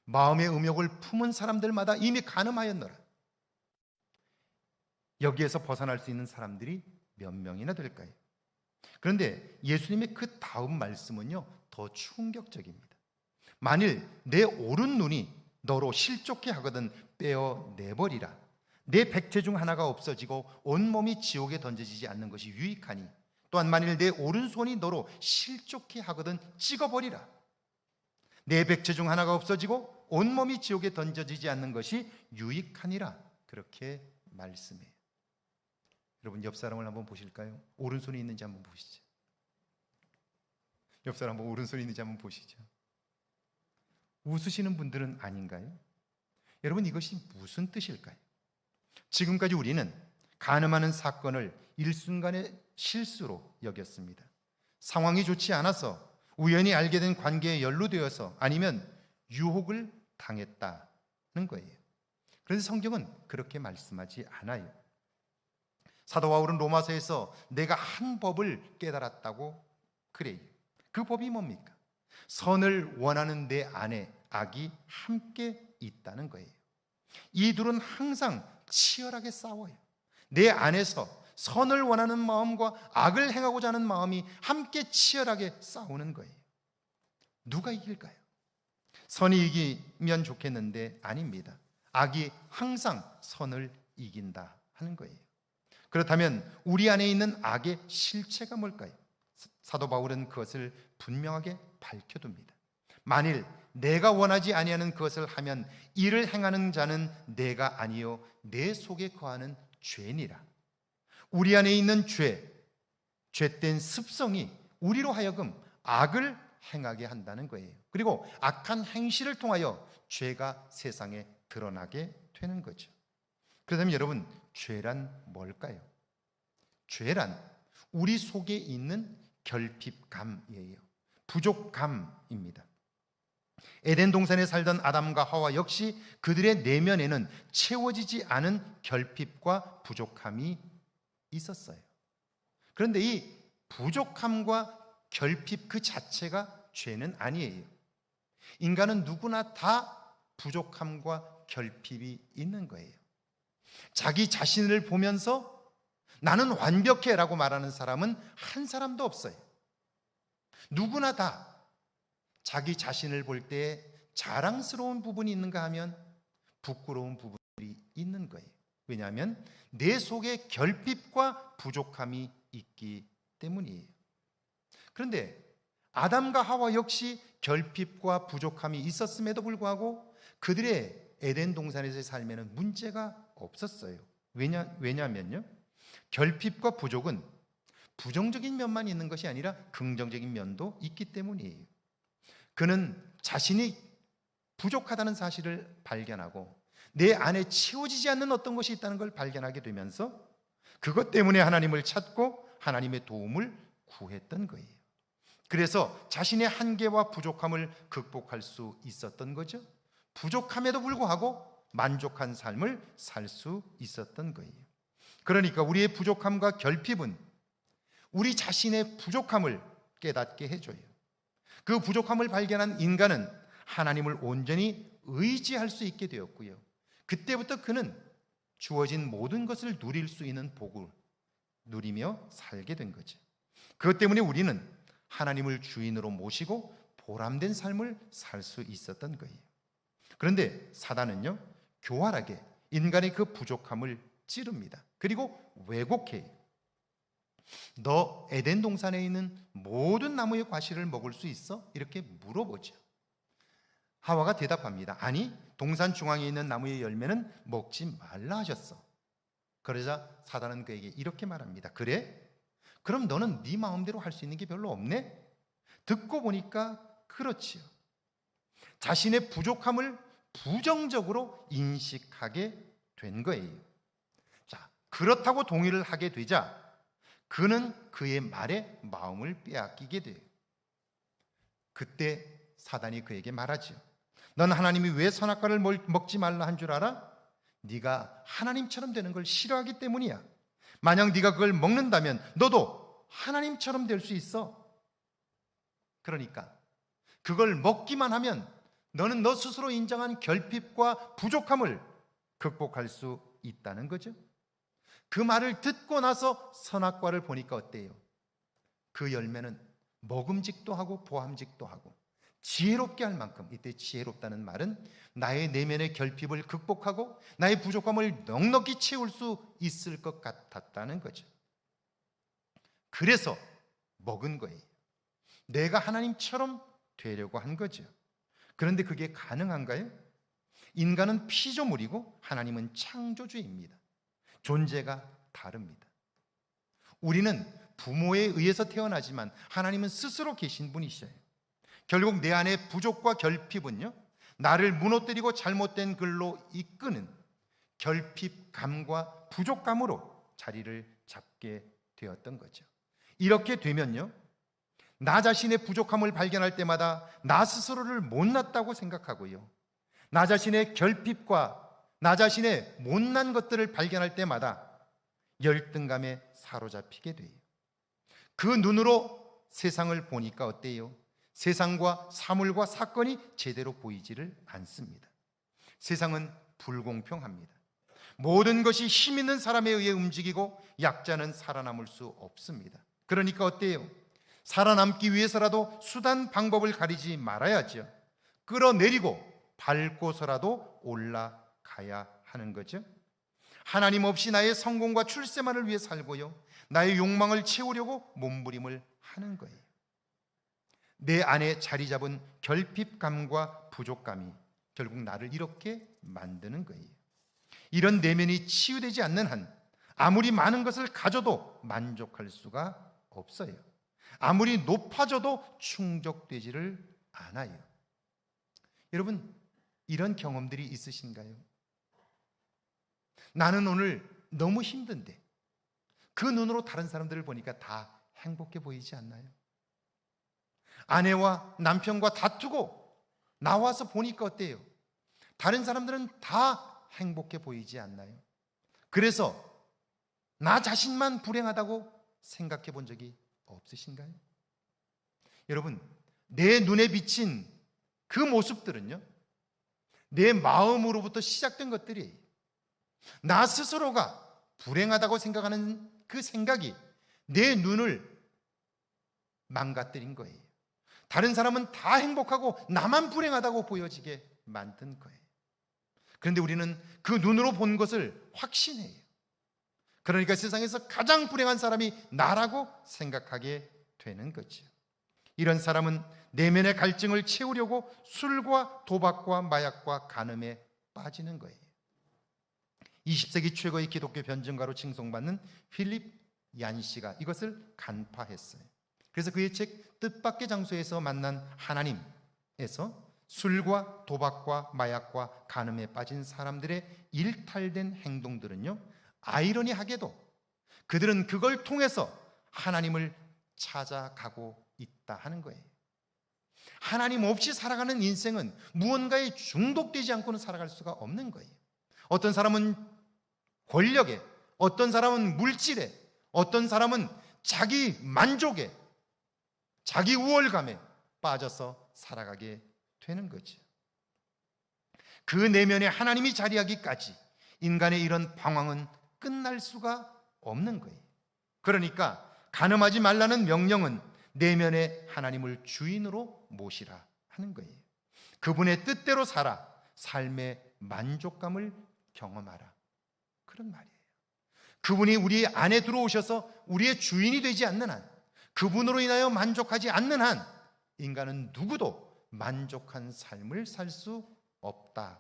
마음의 음욕을 품은 사람들마다 이미 간음하였노라. 여기에서 벗어날 수 있는 사람들이 몇 명이나 될까요? 그런데 예수님의 그 다음 말씀은요, 더 충격적입니다. 만일 내 오른 눈이 너로 실족케 하거든 빼어내버리라. 내 백체 중 하나가 없어지고 온몸이 지옥에 던져지지 않는 것이 유익하니 또한 만일 내 오른손이 너로 실족케 하거든 찍어버리라. 내 백체 중 하나가 없어지고 온몸이 지옥에 던져지지 않는 것이 유익하니라. 그렇게 말씀해요. 여러분, 옆 사람을 한번 보실까요? 오른손이 있는지 한번 보시죠. 옆 사람 한번 오른손이 있는지 한번 보시죠. 웃으시는 분들은 아닌가요? 여러분, 이것이 무슨 뜻일까요? 지금까지 우리는 간음하는 사건을 일순간의 실수로 여겼습니다. 상황이 좋지 않아서 우연히 알게 된 관계에 연루되어서 아니면 유혹을 당했다는 거예요. 그런데 성경은 그렇게 말씀하지 않아요. 사도 바울은 로마서에서 내가 한 법을 깨달았다고 그래요. 그 법이 뭡니까? 선을 원하는 내 안에 악이 함께 있다는 거예요. 이 둘은 항상 치열하게 싸워요. 내 안에서 선을 원하는 마음과 악을 행하고자 하는 마음이 함께 치열하게 싸우는 거예요. 누가 이길까요? 선이 이기면 좋겠는데 아닙니다. 악이 항상 선을 이긴다 하는 거예요. 그렇다면 우리 안에 있는 악의 실체가 뭘까요? 사도 바울은 그것을 분명하게 밝혀둡니다. 만일 내가 원하지 아니하는 그것을 하면 이를 행하는 자는 내가 아니요 내 속에 거하는 죄니라. 우리 안에 있는 죄된 습성이 우리로 하여금 악을 행하게 한다는 거예요. 그리고 악한 행실을 통하여 죄가 세상에 드러나게 되는 거죠. 그렇다면 여러분, 죄란 뭘까요? 죄란 우리 속에 있는 결핍감이에요. 부족감입니다. 에덴 동산에 살던 아담과 하와 역시 그들의 내면에는 채워지지 않은 결핍과 부족함이 있었어요. 그런데 이 부족함과 결핍 그 자체가 죄는 아니에요. 인간은 누구나 다 부족함과 결핍이 있는 거예요. 자기 자신을 보면서 나는 완벽해 라고 말하는 사람은 한 사람도 없어요. 누구나 다 자기 자신을 볼 때 자랑스러운 부분이 있는가 하면 부끄러운 부분이 있는 거예요. 왜냐하면 내 속에 결핍과 부족함이 있기 때문이에요. 그런데 아담과 하와 역시 결핍과 부족함이 있었음에도 불구하고 그들의 에덴 동산에서의 삶에는 문제가 없었어요. 왜냐하면요, 결핍과 부족은 부정적인 면만 있는 것이 아니라 긍정적인 면도 있기 때문이에요. 그는 자신이 부족하다는 사실을 발견하고 내 안에 채워지지 않는 어떤 것이 있다는 걸 발견하게 되면서 그것 때문에 하나님을 찾고 하나님의 도움을 구했던 거예요. 그래서 자신의 한계와 부족함을 극복할 수 있었던 거죠. 부족함에도 불구하고 만족한 삶을 살 수 있었던 거예요. 그러니까 우리의 부족함과 결핍은 우리 자신의 부족함을 깨닫게 해줘요. 그 부족함을 발견한 인간은 하나님을 온전히 의지할 수 있게 되었고요. 그때부터 그는 주어진 모든 것을 누릴 수 있는 복을 누리며 살게 된 거죠. 그것 때문에 우리는 하나님을 주인으로 모시고 보람된 삶을 살 수 있었던 거예요. 그런데 사단은요, 교활하게 인간의 그 부족함을 찌릅니다. 그리고 왜곡해요. 너 에덴 동산에 있는 모든 나무의 과실을 먹을 수 있어? 이렇게 물어보죠. 하와가 대답합니다. 아니, 동산 중앙에 있는 나무의 열매는 먹지 말라 하셨어. 그러자 사단은 그에게 이렇게 말합니다. 그래? 그럼 너는 네 마음대로 할 수 있는 게 별로 없네? 듣고 보니까 그렇지요. 자신의 부족함을 부정적으로 인식하게 된 거예요. 자, 그렇다고 동의를 하게 되자 그는 그의 말에 마음을 빼앗기게 돼요. 그때 사단이 그에게 말하죠. 넌 하나님이 왜 선악과를 먹지 말라 한 줄 알아? 네가 하나님처럼 되는 걸 싫어하기 때문이야. 만약 네가 그걸 먹는다면 너도 하나님처럼 될 수 있어. 그러니까 그걸 먹기만 하면 너는 너 스스로 인정한 결핍과 부족함을 극복할 수 있다는 거죠. 그 말을 듣고 나서 선악과를 보니까 어때요? 그 열매는 먹음직도 하고 보암직도 하고 지혜롭게 할 만큼, 이때 지혜롭다는 말은 나의 내면의 결핍을 극복하고 나의 부족함을 넉넉히 채울 수 있을 것 같았다는 거죠. 그래서 먹은 거예요. 내가 하나님처럼 되려고 한 거죠. 그런데 그게 가능한가요? 인간은 피조물이고 하나님은 창조주입니다. 존재가 다릅니다. 우리는 부모에 의해서 태어나지만 하나님은 스스로 계신 분이셔요. 결국 내 안의 부족과 결핍은요, 나를 무너뜨리고 잘못된 길로 이끄는 결핍감과 부족감으로 자리를 잡게 되었던 거죠. 이렇게 되면요, 나 자신의 부족함을 발견할 때마다 나 스스로를 못났다고 생각하고요, 나 자신의 결핍과 나 자신의 못난 것들을 발견할 때마다 열등감에 사로잡히게 돼요. 그 눈으로 세상을 보니까 어때요? 세상과 사물과 사건이 제대로 보이지를 않습니다. 세상은 불공평합니다. 모든 것이 힘 있는 사람에 의해 움직이고 약자는 살아남을 수 없습니다. 그러니까 어때요? 살아남기 위해서라도 수단 방법을 가리지 말아야죠. 끌어내리고 밟고서라도 올라가야 하는 거죠. 하나님 없이 나의 성공과 출세만을 위해 살고요, 나의 욕망을 채우려고 몸부림을 하는 거예요. 내 안에 자리 잡은 결핍감과 부족감이 결국 나를 이렇게 만드는 거예요. 이런 내면이 치유되지 않는 한 아무리 많은 것을 가져도 만족할 수가 없어요. 아무리 높아져도 충족되지를 않아요. 여러분, 이런 경험들이 있으신가요? 나는 오늘 너무 힘든데 그 눈으로 다른 사람들을 보니까 다 행복해 보이지 않나요? 아내와 남편과 다투고 나와서 보니까 어때요? 다른 사람들은 다 행복해 보이지 않나요? 그래서 나 자신만 불행하다고 생각해 본 적이 없으신가요? 여러분, 내 눈에 비친 그 모습들은요, 내 마음으로부터 시작된 것들이에요. 나 스스로가 불행하다고 생각하는 그 생각이 내 눈을 망가뜨린 거예요. 다른 사람은 다 행복하고 나만 불행하다고 보여지게 만든 거예요. 그런데 우리는 그 눈으로 본 것을 확신해요. 그러니까 세상에서 가장 불행한 사람이 나라고 생각하게 되는 거죠. 이런 사람은 내면의 갈증을 채우려고 술과 도박과 마약과 간음에 빠지는 거예요. 20세기 최고의 기독교 변증가로 칭송받는 필립 얀시가 이것을 간파했어요. 그래서 그의 책 뜻밖의 장소에서 만난 하나님에서 술과 도박과 마약과 간음에 빠진 사람들의 일탈된 행동들은요, 아이러니하게도 그들은 그걸 통해서 하나님을 찾아가고 있다 하는 거예요. 하나님 없이 살아가는 인생은 무언가에 중독되지 않고는 살아갈 수가 없는 거예요. 어떤 사람은 권력에, 어떤 사람은 물질에, 어떤 사람은 자기 만족에, 자기 우월감에 빠져서 살아가게 되는 거죠. 그 내면에 하나님이 자리하기까지 인간의 이런 방황은 끝날 수가 없는 거예요. 그러니까 간음하지 말라는 명령은 내면에 하나님을 주인으로 모시라 하는 거예요. 그분의 뜻대로 살아 삶의 만족감을 경험하라, 그런 말이에요. 그분이 우리 안에 들어오셔서 우리의 주인이 되지 않는 한, 그분으로 인하여 만족하지 않는 한 인간은 누구도 만족한 삶을 살 수 없다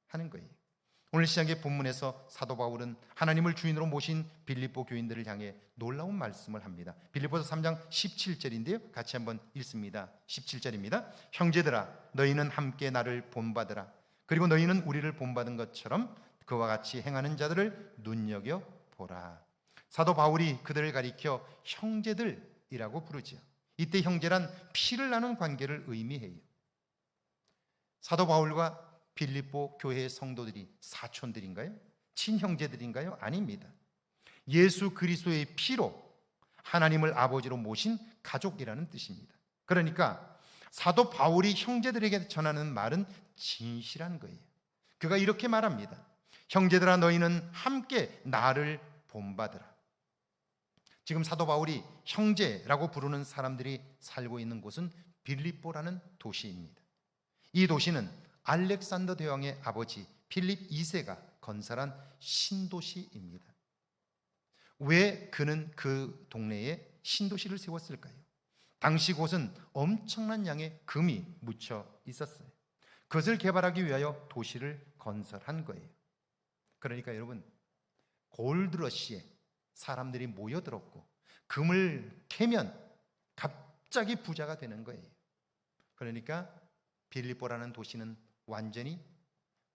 하는 거예요. 오늘 시작의 본문에서 사도 바울은 하나님을 주인으로 모신 빌립보 교인들을 향해 놀라운 말씀을 합니다. 빌립보서 3장 17절인데요. 같이 한번 읽습니다. 17절입니다. 형제들아, 너희는 함께 나를 본받으라. 그리고 너희는 우리를 본받은 것처럼 그와 같이 행하는 자들을 눈여겨보라. 사도 바울이 그들을 가리켜 형제들이라고 부르죠. 이때 형제란 피를 나눈 관계를 의미해요. 사도 바울과 빌립보 교회의 성도들이 사촌들인가요? 친형제들인가요? 아닙니다. 예수 그리스도의 피로 하나님을 아버지로 모신 가족이라는 뜻입니다. 그러니까 사도 바울이 형제들에게 전하는 말은 진실한 거예요. 그가 이렇게 말합니다. 형제들아, 너희는 함께 나를 본받으라. 지금 사도 바울이 형제라고 부르는 사람들이 살고 있는 곳은 빌립보라는 도시입니다. 이 도시는 알렉산더 대왕의 아버지 필립 2세가 건설한 신도시입니다. 왜 그는 그 동네에 신도시를 세웠을까요? 당시 곳은 엄청난 양의 금이 묻혀 있었어요. 그것을 개발하기 위하여 도시를 건설한 거예요. 그러니까 여러분, 골드러시에 사람들이 모여들었고 금을 캐면 갑자기 부자가 되는 거예요. 그러니까 빌립보라는 도시는 완전히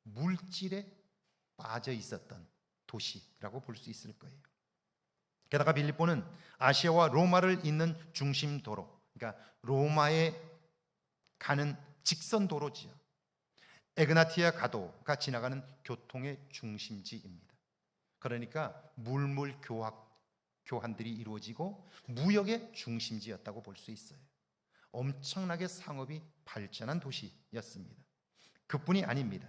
물질에 빠져 있었던 도시라고 볼 수 있을 거예요. 게다가 빌립보는 아시아와 로마를 잇는 중심 도로, 그러니까 로마에 가는 직선 도로지요. 에그나티아 가도가 지나가는 교통의 중심지입니다. 그러니까 물물 교환들이 이루어지고 무역의 중심지였다고 볼 수 있어요. 엄청나게 상업이 발전한 도시였습니다. 그뿐이 아닙니다.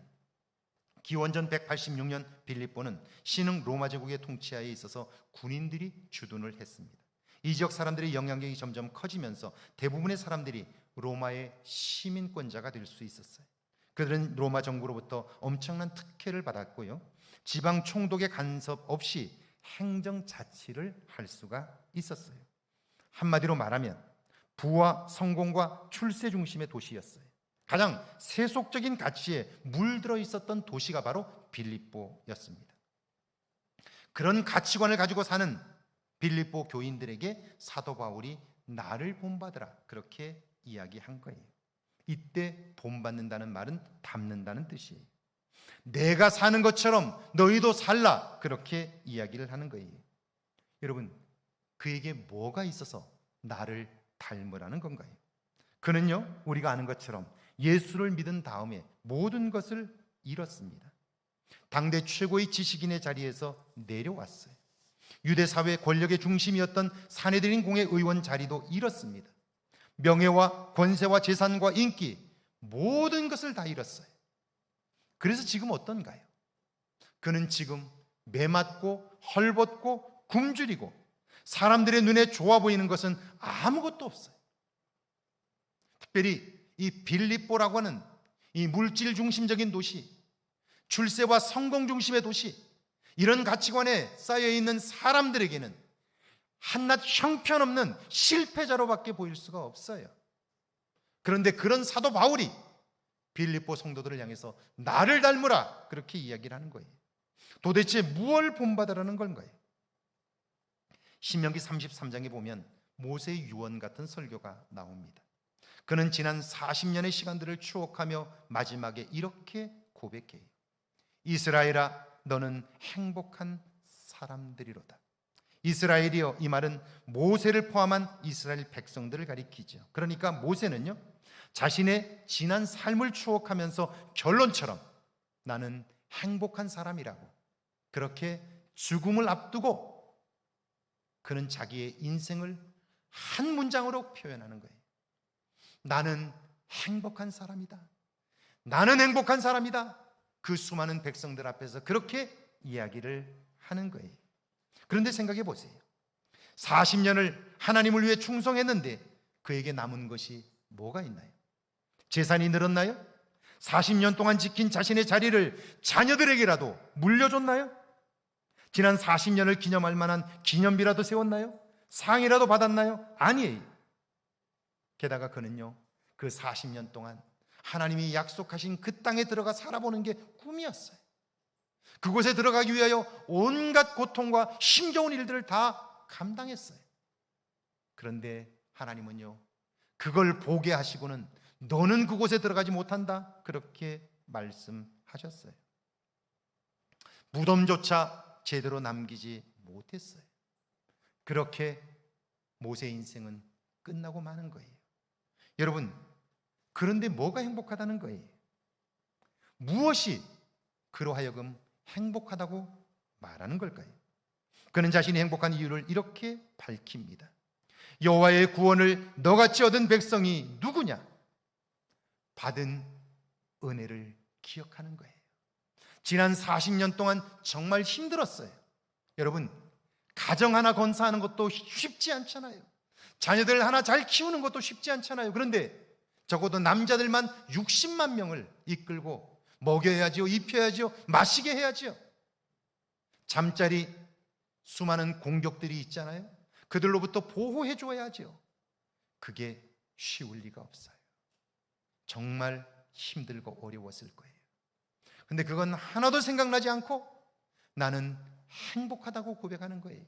기원전 186년 빌립보는 신흥 로마 제국의 통치하에 있어서 군인들이 주둔을 했습니다. 이 지역 사람들의 영향력이 점점 커지면서 대부분의 사람들이 로마의 시민권자가 될 수 있었어요. 그들은 로마 정부로부터 엄청난 특혜를 받았고요, 지방 총독의 간섭 없이 행정 자치를 할 수가 있었어요. 한마디로 말하면 부와 성공과 출세 중심의 도시였어요. 가장 세속적인 가치에 물들어 있었던 도시가 바로 빌립보였습니다. 그런 가치관을 가지고 사는 빌립보 교인들에게 사도 바울이 나를 본받으라, 그렇게 이야기한 거예요. 이때 본받는다는 말은 닮는다는 뜻이에요. 내가 사는 것처럼 너희도 살라, 그렇게 이야기를 하는 거예요. 여러분, 그에게 뭐가 있어서 나를 닮으라는 건가요? 그는요, 우리가 아는 것처럼 예수를 믿은 다음에 모든 것을 잃었습니다. 당대 최고의 지식인의 자리에서 내려왔어요. 유대 사회 권력의 중심이었던 사내들인 공의 의원 자리도 잃었습니다. 명예와 권세와 재산과 인기, 모든 것을 다 잃었어요. 그래서 지금 어떤가요? 그는 지금 매맞고 헐벗고 굶주리고 사람들의 눈에 좋아 보이는 것은 아무것도 없어요. 특별히 이 빌립보라고 하는 이 물질 중심적인 도시, 출세와 성공 중심의 도시, 이런 가치관에 쌓여있는 사람들에게는 한낱 형편없는 실패자로밖에 보일 수가 없어요. 그런데 그런 사도 바울이 빌립보 성도들을 향해서 나를 닮으라, 그렇게 이야기를 하는 거예요. 도대체 무엇을 본받으라는 건가요? 신명기 33장에 보면 모세의 유언 같은 설교가 나옵니다. 그는 지난 40년의 시간들을 추억하며 마지막에 이렇게 고백해요. 이스라엘아, 너는 행복한 사람들이로다. 이스라엘이여, 이 말은 모세를 포함한 이스라엘 백성들을 가리키죠. 그러니까 모세는요, 자신의 지난 삶을 추억하면서 결론처럼 나는 행복한 사람이라고, 그렇게 죽음을 앞두고 그는 자기의 인생을 한 문장으로 표현하는 거예요. 나는 행복한 사람이다. 나는 행복한 사람이다. 그 수많은 백성들 앞에서 그렇게 이야기를 하는 거예요. 그런데 생각해 보세요. 40년을 하나님을 위해 충성했는데 그에게 남은 것이 뭐가 있나요? 재산이 늘었나요? 40년 동안 지킨 자신의 자리를 자녀들에게라도 물려줬나요? 지난 40년을 기념할 만한 기념비라도 세웠나요? 상이라도 받았나요? 아니에요. 게다가 그는요, 그 40년 동안 하나님이 약속하신 그 땅에 들어가 살아보는 게 꿈이었어요. 그곳에 들어가기 위하여 온갖 고통과 힘겨운 일들을 다 감당했어요. 그런데 하나님은요, 그걸 보게 하시고는 너는 그곳에 들어가지 못한다, 그렇게 말씀하셨어요. 무덤조차 제대로 남기지 못했어요. 그렇게 모세의 인생은 끝나고 마는 거예요. 여러분, 그런데 뭐가 행복하다는 거예요? 무엇이 그로 하여금 행복하다고 말하는 걸까요? 그는 자신이 행복한 이유를 이렇게 밝힙니다. 여호와의 구원을 너같이 얻은 백성이 누구냐? 받은 은혜를 기억하는 거예요. 지난 40년 동안 정말 힘들었어요. 여러분, 가정 하나 건사하는 것도 쉽지 않잖아요. 자녀들 하나 잘 키우는 것도 쉽지 않잖아요. 그런데 적어도 남자들만 60만 명을 이끌고 먹여야지요, 입혀야지요, 마시게 해야지요. 잠자리 수많은 공격들이 있잖아요. 그들로부터 보호해 줘야지요. 그게 쉬울 리가 없어요. 정말 힘들고 어려웠을 거예요. 근데 그건 하나도 생각나지 않고 나는 행복하다고 고백하는 거예요.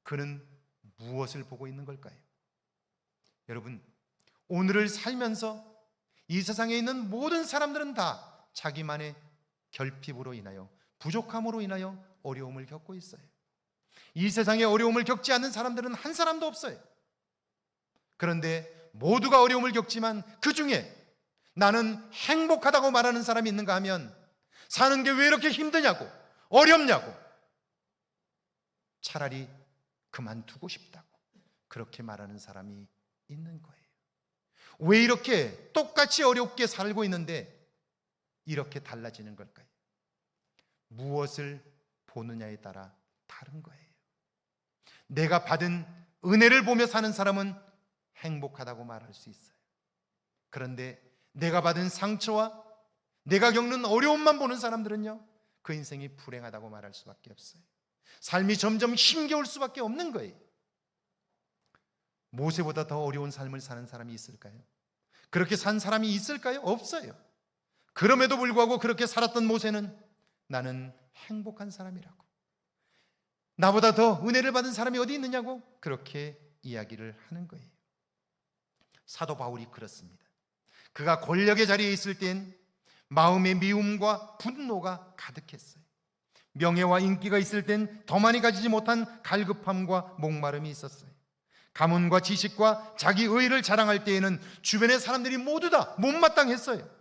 그는 무엇을 보고 있는 걸까요? 여러분, 오늘을 살면서 이 세상에 있는 모든 사람들은 다 자기만의 결핍으로 인하여, 부족함으로 인하여 어려움을 겪고 있어요. 이 세상에 어려움을 겪지 않는 사람들은 한 사람도 없어요. 그런데 모두가 어려움을 겪지만 그 중에 나는 행복하다고 말하는 사람이 있는가 하면 사는 게 왜 이렇게 힘드냐고, 어렵냐고, 차라리 그만두고 싶다고 그렇게 말하는 사람이 있는 거예요. 왜 이렇게 똑같이 어렵게 살고 있는데 이렇게 달라지는 걸까요? 무엇을 보느냐에 따라 다른 거예요. 내가 받은 은혜를 보며 사는 사람은 행복하다고 말할 수 있어요. 그런데 내가 받은 상처와 내가 겪는 어려움만 보는 사람들은요, 그 인생이 불행하다고 말할 수밖에 없어요. 삶이 점점 힘겨울 수밖에 없는 거예요. 모세보다 더 어려운 삶을 사는 사람이 있을까요? 그렇게 산 사람이 있을까요? 없어요. 그럼에도 불구하고 그렇게 살았던 모세는 나는 행복한 사람이라고, 나보다 더 은혜를 받은 사람이 어디 있느냐고 그렇게 이야기를 하는 거예요. 사도 바울이 그렇습니다. 그가 권력의 자리에 있을 땐 마음의 미움과 분노가 가득했어요. 명예와 인기가 있을 땐 더 많이 가지지 못한 갈급함과 목마름이 있었어요. 가문과 지식과 자기 의의를 자랑할 때에는 주변의 사람들이 모두 다 못마땅했어요.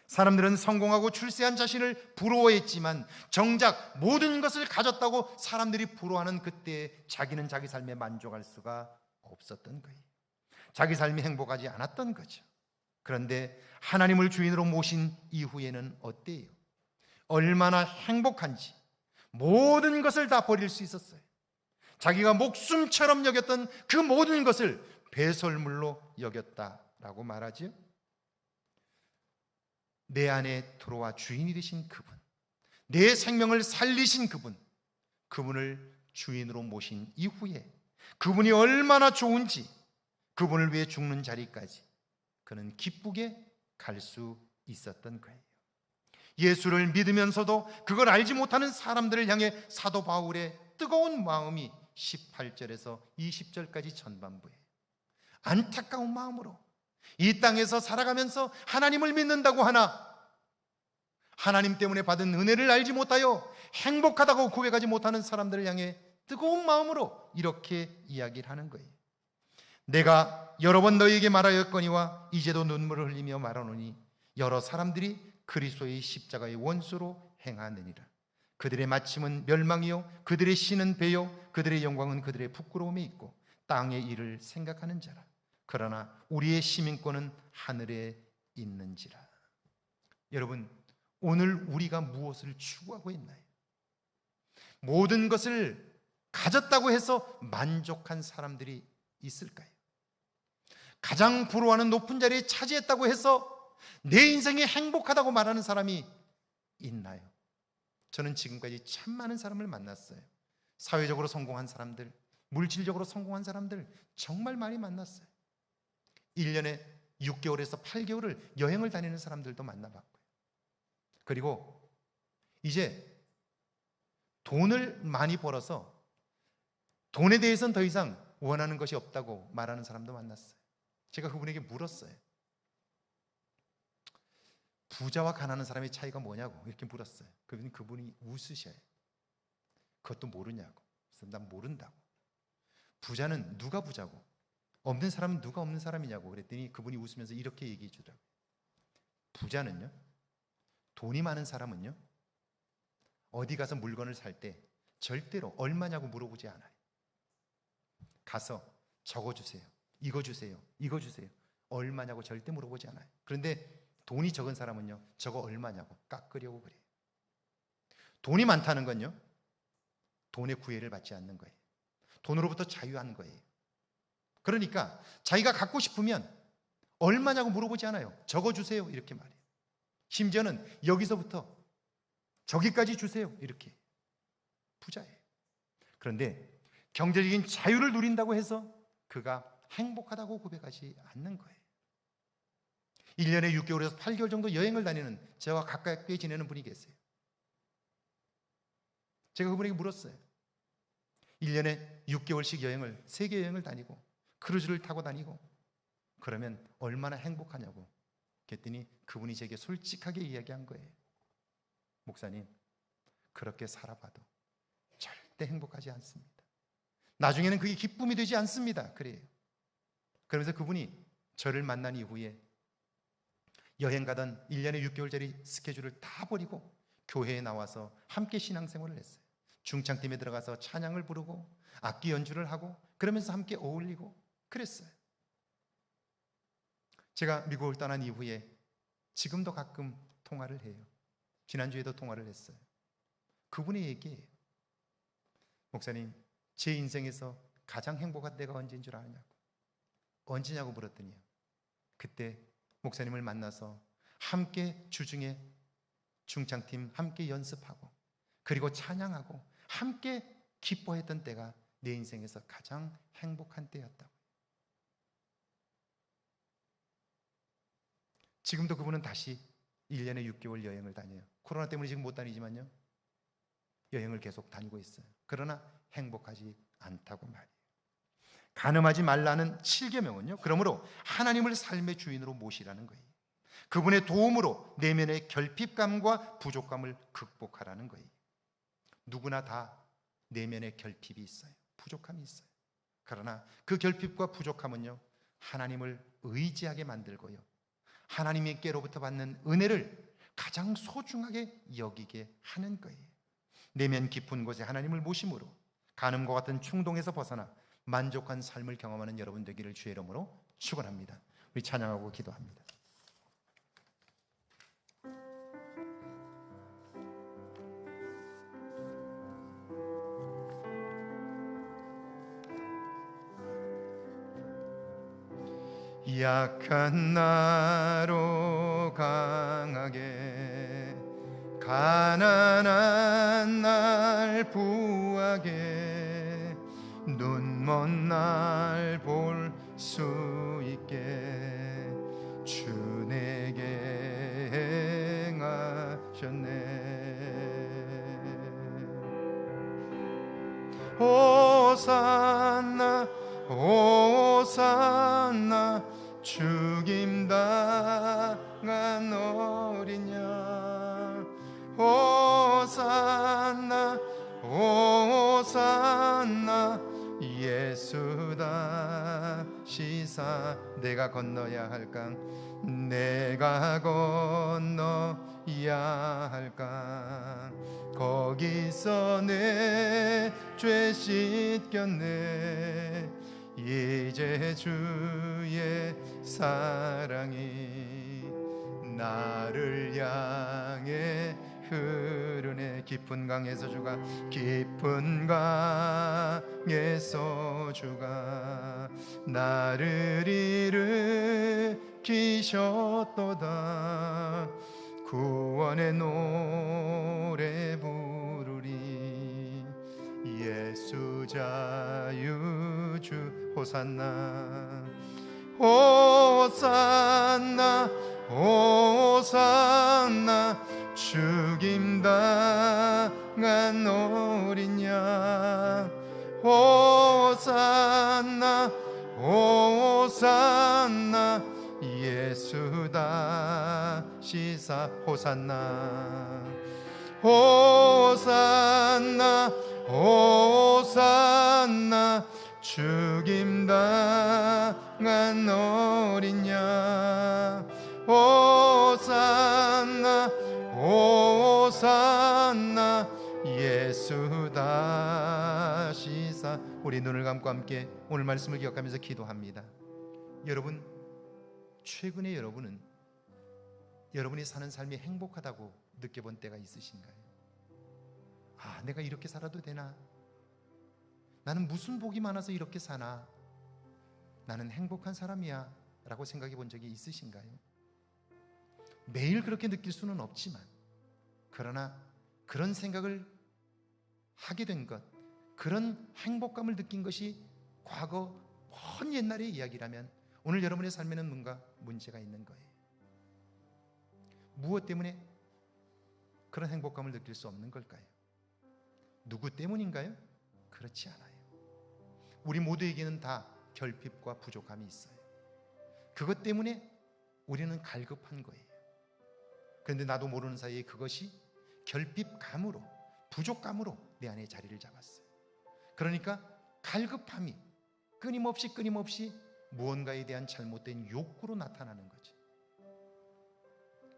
사람들은 성공하고 출세한 자신을 부러워했지만 정작 모든 것을 가졌다고 사람들이 부러워하는 그때에 자기는 자기 삶에 만족할 수가 없었던 거예요. 자기 삶이 행복하지 않았던 거죠. 그런데 하나님을 주인으로 모신 이후에는 어때요? 얼마나 행복한지 모든 것을 다 버릴 수 있었어요. 자기가 목숨처럼 여겼던 그 모든 것을 배설물로 여겼다라고 말하죠. 내 안에 들어와 주인이 되신 그분, 내 생명을 살리신 그분, 그분을 주인으로 모신 이후에 그분이 얼마나 좋은지, 그분을 위해 죽는 자리까지 그는 기쁘게 갈 수 있었던 거예요. 예수를 믿으면서도 그걸 알지 못하는 사람들을 향해 사도 바울의 뜨거운 마음이 18절에서 20절까지 전반부에 안타까운 마음으로 이 땅에서 살아가면서 하나님을 믿는다고 하나 하나님 때문에 받은 은혜를 알지 못하여 행복하다고 고백하지 못하는 사람들을 향해 뜨거운 마음으로 이렇게 이야기를 하는 거예요. 내가 여러 번 너희에게 말하였거니와 이제도 눈물을 흘리며 말하노니 여러 사람들이 그리스도의 십자가의 원수로 행하느니라. 그들의 마침은 멸망이요 그들의 신은 배요 그들의 영광은 그들의 부끄러움에 있고 땅의 일을 생각하는 자라. 그러나 우리의 시민권은 하늘에 있는지라. 여러분, 오늘 우리가 무엇을 추구하고 있나요? 모든 것을 가졌다고 해서 만족한 사람들이 있을까요? 가장 부러워하는 높은 자리에 차지했다고 해서 내 인생이 행복하다고 말하는 사람이 있나요? 저는 지금까지 참 많은 사람을 만났어요. 사회적으로 성공한 사람들, 물질적으로 성공한 사람들 정말 많이 만났어요. 1년에 6개월에서 8개월을 여행을 다니는 사람들도 만나봤고요. 그리고 이제 돈을 많이 벌어서 돈에 대해서는 더 이상 원하는 것이 없다고 말하는 사람도 만났어요. 제가 그분에게 물었어요. 부자와 가난한 사람의 차이가 뭐냐고 이렇게 물었어요. 그분이 웃으셔요. 그것도 모르냐고. 그래서 난 모른다고. 부자는 누가 부자고 없는 사람은 누가 없는 사람이냐고 그랬더니 그분이 웃으면서 이렇게 얘기해 주더라고요. 부자는요, 돈이 많은 사람은요, 어디 가서 물건을 살 때 절대로 얼마냐고 물어보지 않아요. 가서 적어주세요. 이거 주세요. 이거 주세요. 얼마냐고 절대 물어보지 않아요. 그런데 돈이 적은 사람은요, 저거 얼마냐고 깎으려고 그래요. 돈이 많다는 건요, 돈의 구애를 받지 않는 거예요. 돈으로부터 자유한 거예요. 그러니까 자기가 갖고 싶으면 얼마냐고 물어보지 않아요. 적어주세요 이렇게 말해요. 심지어는 여기서부터 저기까지 주세요 이렇게. 부자예요. 그런데 경제적인 자유를 누린다고 해서 그가 행복하다고 고백하지 않는 거예요. 1년에 6개월에서 8개월 정도 여행을 다니는 저와 가깝게 지내는 분이 계세요. 제가 그분에게 물었어요. 1년에 6개월씩 여행을, 세계 여행을 다니고 크루즈를 타고 다니고 그러면 얼마나 행복하냐고. 그랬더니 그분이 제게 솔직하게 이야기한 거예요. 목사님, 그렇게 살아봐도 절대 행복하지 않습니다. 나중에는 그게 기쁨이 되지 않습니다. 그래요. 그러면서 그분이 저를 만난 이후에 여행 가던 1년에 6개월짜리 스케줄을 다 버리고 교회에 나와서 함께 신앙생활을 했어요. 중창팀에 들어가서 찬양을 부르고 악기 연주를 하고 그러면서 함께 어울리고 그랬어요. 제가 미국을 떠난 이후에 지금도 가끔 통화를 해요. 지난주에도 통화를 했어요. 그분의 얘기예요. 목사님, 제 인생에서 가장 행복한 때가 언제인 줄 아느냐고. 언제냐고 물었더니요, 그때 목사님을 만나서 함께 주중에 중창팀 함께 연습하고 그리고 찬양하고 함께 기뻐했던 때가 내 인생에서 가장 행복한 때였다고. 지금도 그분은 다시 1년에 6개월 여행을 다녀요. 코로나 때문에 지금 못 다니지만요, 여행을 계속 다니고 있어요. 그러나 행복하지 않다고 말이에요. 간음하지 말라는 7계명은요, 그러므로 하나님을 삶의 주인으로 모시라는 거예요. 그분의 도움으로 내면의 결핍감과 부족감을 극복하라는 거예요. 누구나 다 내면의 결핍이 있어요. 부족함이 있어요. 그러나 그 결핍과 부족함은요, 하나님을 의지하게 만들고요, 하나님께로부터 받는 은혜를 가장 소중하게 여기게 하는 거예요. 내면 깊은 곳에 하나님을 모심으로 간음과 같은 충동에서 벗어나 만족한 삶을 경험하는 여러분 되기를 주의 이름으로 축원합니다. 우리 찬양하고 기도합니다. 약한 나로 강하게, 가난한 날 부하게, 눈먼 날 볼 수 있게 주 내게 행하셨네. 호산나 호산나, 죽임당한 어린 양. 호산나 호산나, 예수 다시 사. 내가 건너야 할 강, 내가 건너야 할 강, 거기서 내 죄 씻겼네. 이제 주의 사랑이 나를 향 깊은 강에서 주가 깊은 강에서 주가 나를 일으키셨도다. 구원의 노래 부르리. 예수 자유주 호산나 호산나 호산나 죽임당한 어린 양 호산나 호산나 예수 다시 사 호산나 호산나 호산나 죽임당한 어린 양 호산나 호산나 예수 다시 사. 우리 눈을 감고 함께 오늘 말씀을 기억하면서 기도합니다. 여러분, 최근에 여러분이 사는 삶이 행복하다고 느껴본 때가 있으신가요? 아, 내가 이렇게 살아도 되나? 나는 무슨 복이 많아서 이렇게 사나? 나는 행복한 사람이야 라고 생각해 본 적이 있으신가요? 매일 그렇게 느낄 수는 없지만, 그러나 그런 생각을 하게 된 것, 그런 행복감을 느낀 것이 과거 먼 옛날의 이야기라면 오늘 여러분의 삶에는 뭔가 문제가 있는 거예요. 무엇 때문에 그런 행복감을 느낄 수 없는 걸까요? 누구 때문인가요? 그렇지 않아요. 우리 모두에게는 다 결핍과 부족함이 있어요. 그것 때문에 우리는 갈급한 거예요. 그런데 나도 모르는 사이에 그것이 결핍감으로, 부족감으로 내 안에 자리를 잡았어요. 그러니까 갈급함이 끊임없이 무언가에 대한 잘못된 욕구로 나타나는 거죠.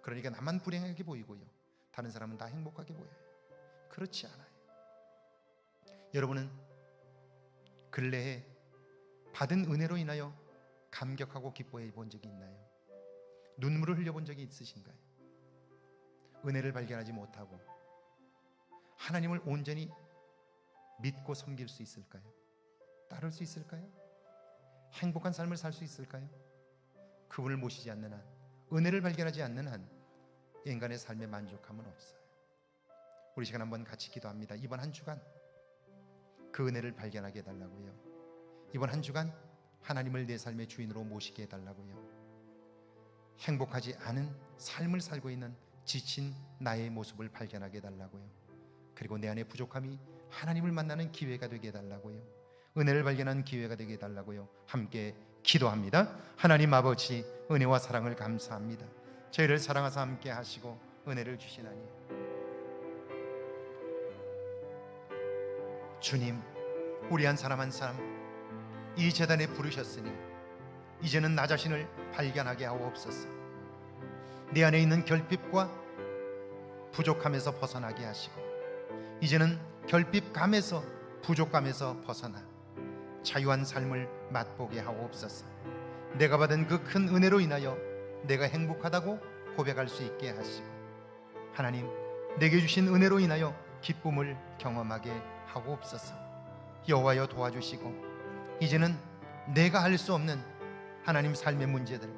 그러니까 나만 불행하게 보이고요, 다른 사람은 다 행복하게 보여요. 그렇지 않아요. 여러분은 근래에 받은 은혜로 인하여 감격하고 기뻐해 본 적이 있나요? 눈물을 흘려본 적이 있으신가요? 은혜를 발견하지 못하고 하나님을 온전히 믿고 섬길 수 있을까요? 따를 수 있을까요? 행복한 삶을 살 수 있을까요? 그분을 모시지 않는 한, 은혜를 발견하지 않는 한 인간의 삶에 만족함은 없어요. 우리 시간 한번 같이 기도합니다. 이번 한 주간 그 은혜를 발견하게 해달라고요. 이번 한 주간 하나님을 내 삶의 주인으로 모시게 해달라고요. 행복하지 않은 삶을 살고 있는 지친 나의 모습을 발견하게 해달라고요. 그리고 내 안의 부족함이 하나님을 만나는 기회가 되게 해달라고요. 은혜를 발견하는 기회가 되게 해달라고요. 함께 기도합니다. 하나님 아버지, 은혜와 사랑을 감사합니다. 저희를 사랑하사 함께 하시고 은혜를 주시나니 주님, 우리 한 사람 한 사람 이 제단에 부르셨으니 이제는 나 자신을 발견하게 하옵소서. 내 안에 있는 결핍과 부족함에서 벗어나게 하시고 이제는 결핍감에서 부족감에서 벗어나 자유한 삶을 맛보게 하옵소서. 내가 받은 그 큰 은혜로 인하여 내가 행복하다고 고백할 수 있게 하시고 하나님, 내게 주신 은혜로 인하여 기쁨을 경험하게 하옵소서. 여호와여 도와주시고 이제는 내가 할 수 없는 하나님 삶의 문제들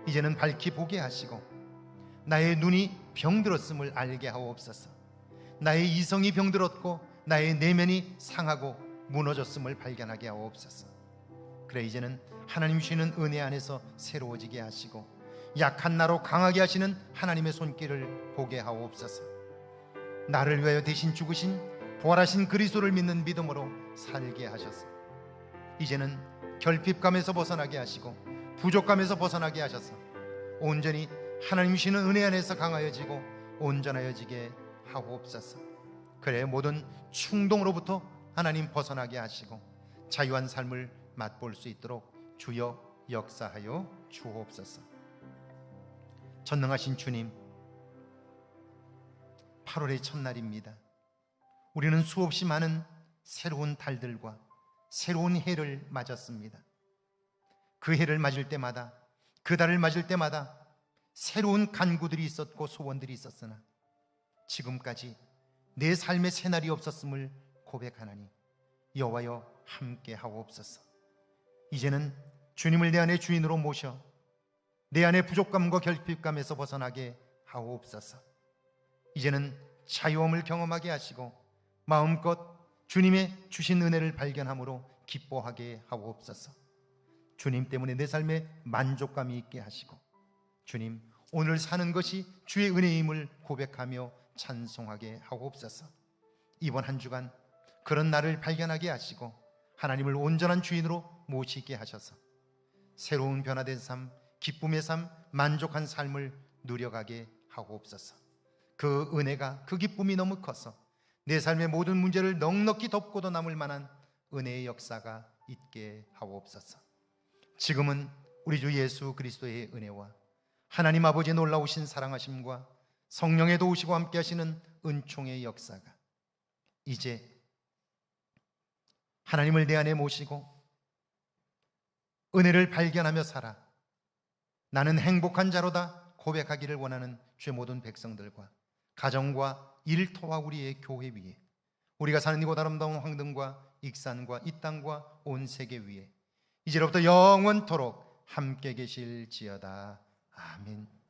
이제는 밝히 보게 하시고 나의 눈이 병들었음을 알게 하옵소서. 나의 이성이 병들었고 나의 내면이 상하고 무너졌음을 발견하게 하옵소서. 그래 이제는 하나님 주시는 은혜 안에서 새로워지게 하시고 약한 나로 강하게 하시는 하나님의 손길을 보게 하옵소서. 나를 위하여 대신 죽으신 부활하신 그리스도를 믿는 믿음으로 살게 하셔서 이제는 결핍감에서 벗어나게 하시고 부족감에서 벗어나게 하셔서 온전히 하나님 주시는 은혜 안에서 강하여지고 온전하여지게 하옵소서. 그래 모든 충동으로부터 하나님 벗어나게 하시고 자유한 삶을 맛볼 수 있도록 주여 역사하여 주옵소서. 전능하신 주님, 8월의 첫날입니다. 우리는 수없이 많은 새로운 달들과 새로운 해를 맞았습니다. 그 해를 맞을 때마다, 그 달을 맞을 때마다 새로운 간구들이 있었고 소원들이 있었으나 지금까지 내 삶에 새날이 없었음을 고백하나니 여호와여 함께 하옵소서. 이제는 주님을 내 안의 주인으로 모셔 내 안의 부족감과 결핍감에서 벗어나게 하옵소서. 이제는 자유함을 경험하게 하시고 마음껏 주님의 주신 은혜를 발견함으로 기뻐하게 하옵소서. 주님 때문에 내 삶에 만족감이 있게 하시고 주님 오늘 사는 것이 주의 은혜임을 고백하며 찬송하게 하옵소서. 이번 한 주간 그런 나를 발견하게 하시고 하나님을 온전한 주인으로 모시게 하셔서 새로운 변화된 삶, 기쁨의 삶, 만족한 삶을 누려가게 하옵소서. 그 은혜가, 그 기쁨이 너무 커서 내 삶의 모든 문제를 넉넉히 덮고도 남을 만한 은혜의 역사가 있게 하옵소서. 지금은 우리 주 예수 그리스도의 은혜와 하나님 아버지의 놀라우신 사랑하심과 성령의 도우시고 함께 하시는 은총의 역사가 이제 하나님을 내 안에 모시고 은혜를 발견하며 살아 나는 행복한 자로다 고백하기를 원하는 주의 모든 백성들과 가정과 일터와 우리의 교회 위에 우리가 사는 이곳 아름다운 황등과 익산과 이 땅과 온 세계 위에 이제로부터 영원토록 함께 계실지어다. 아멘.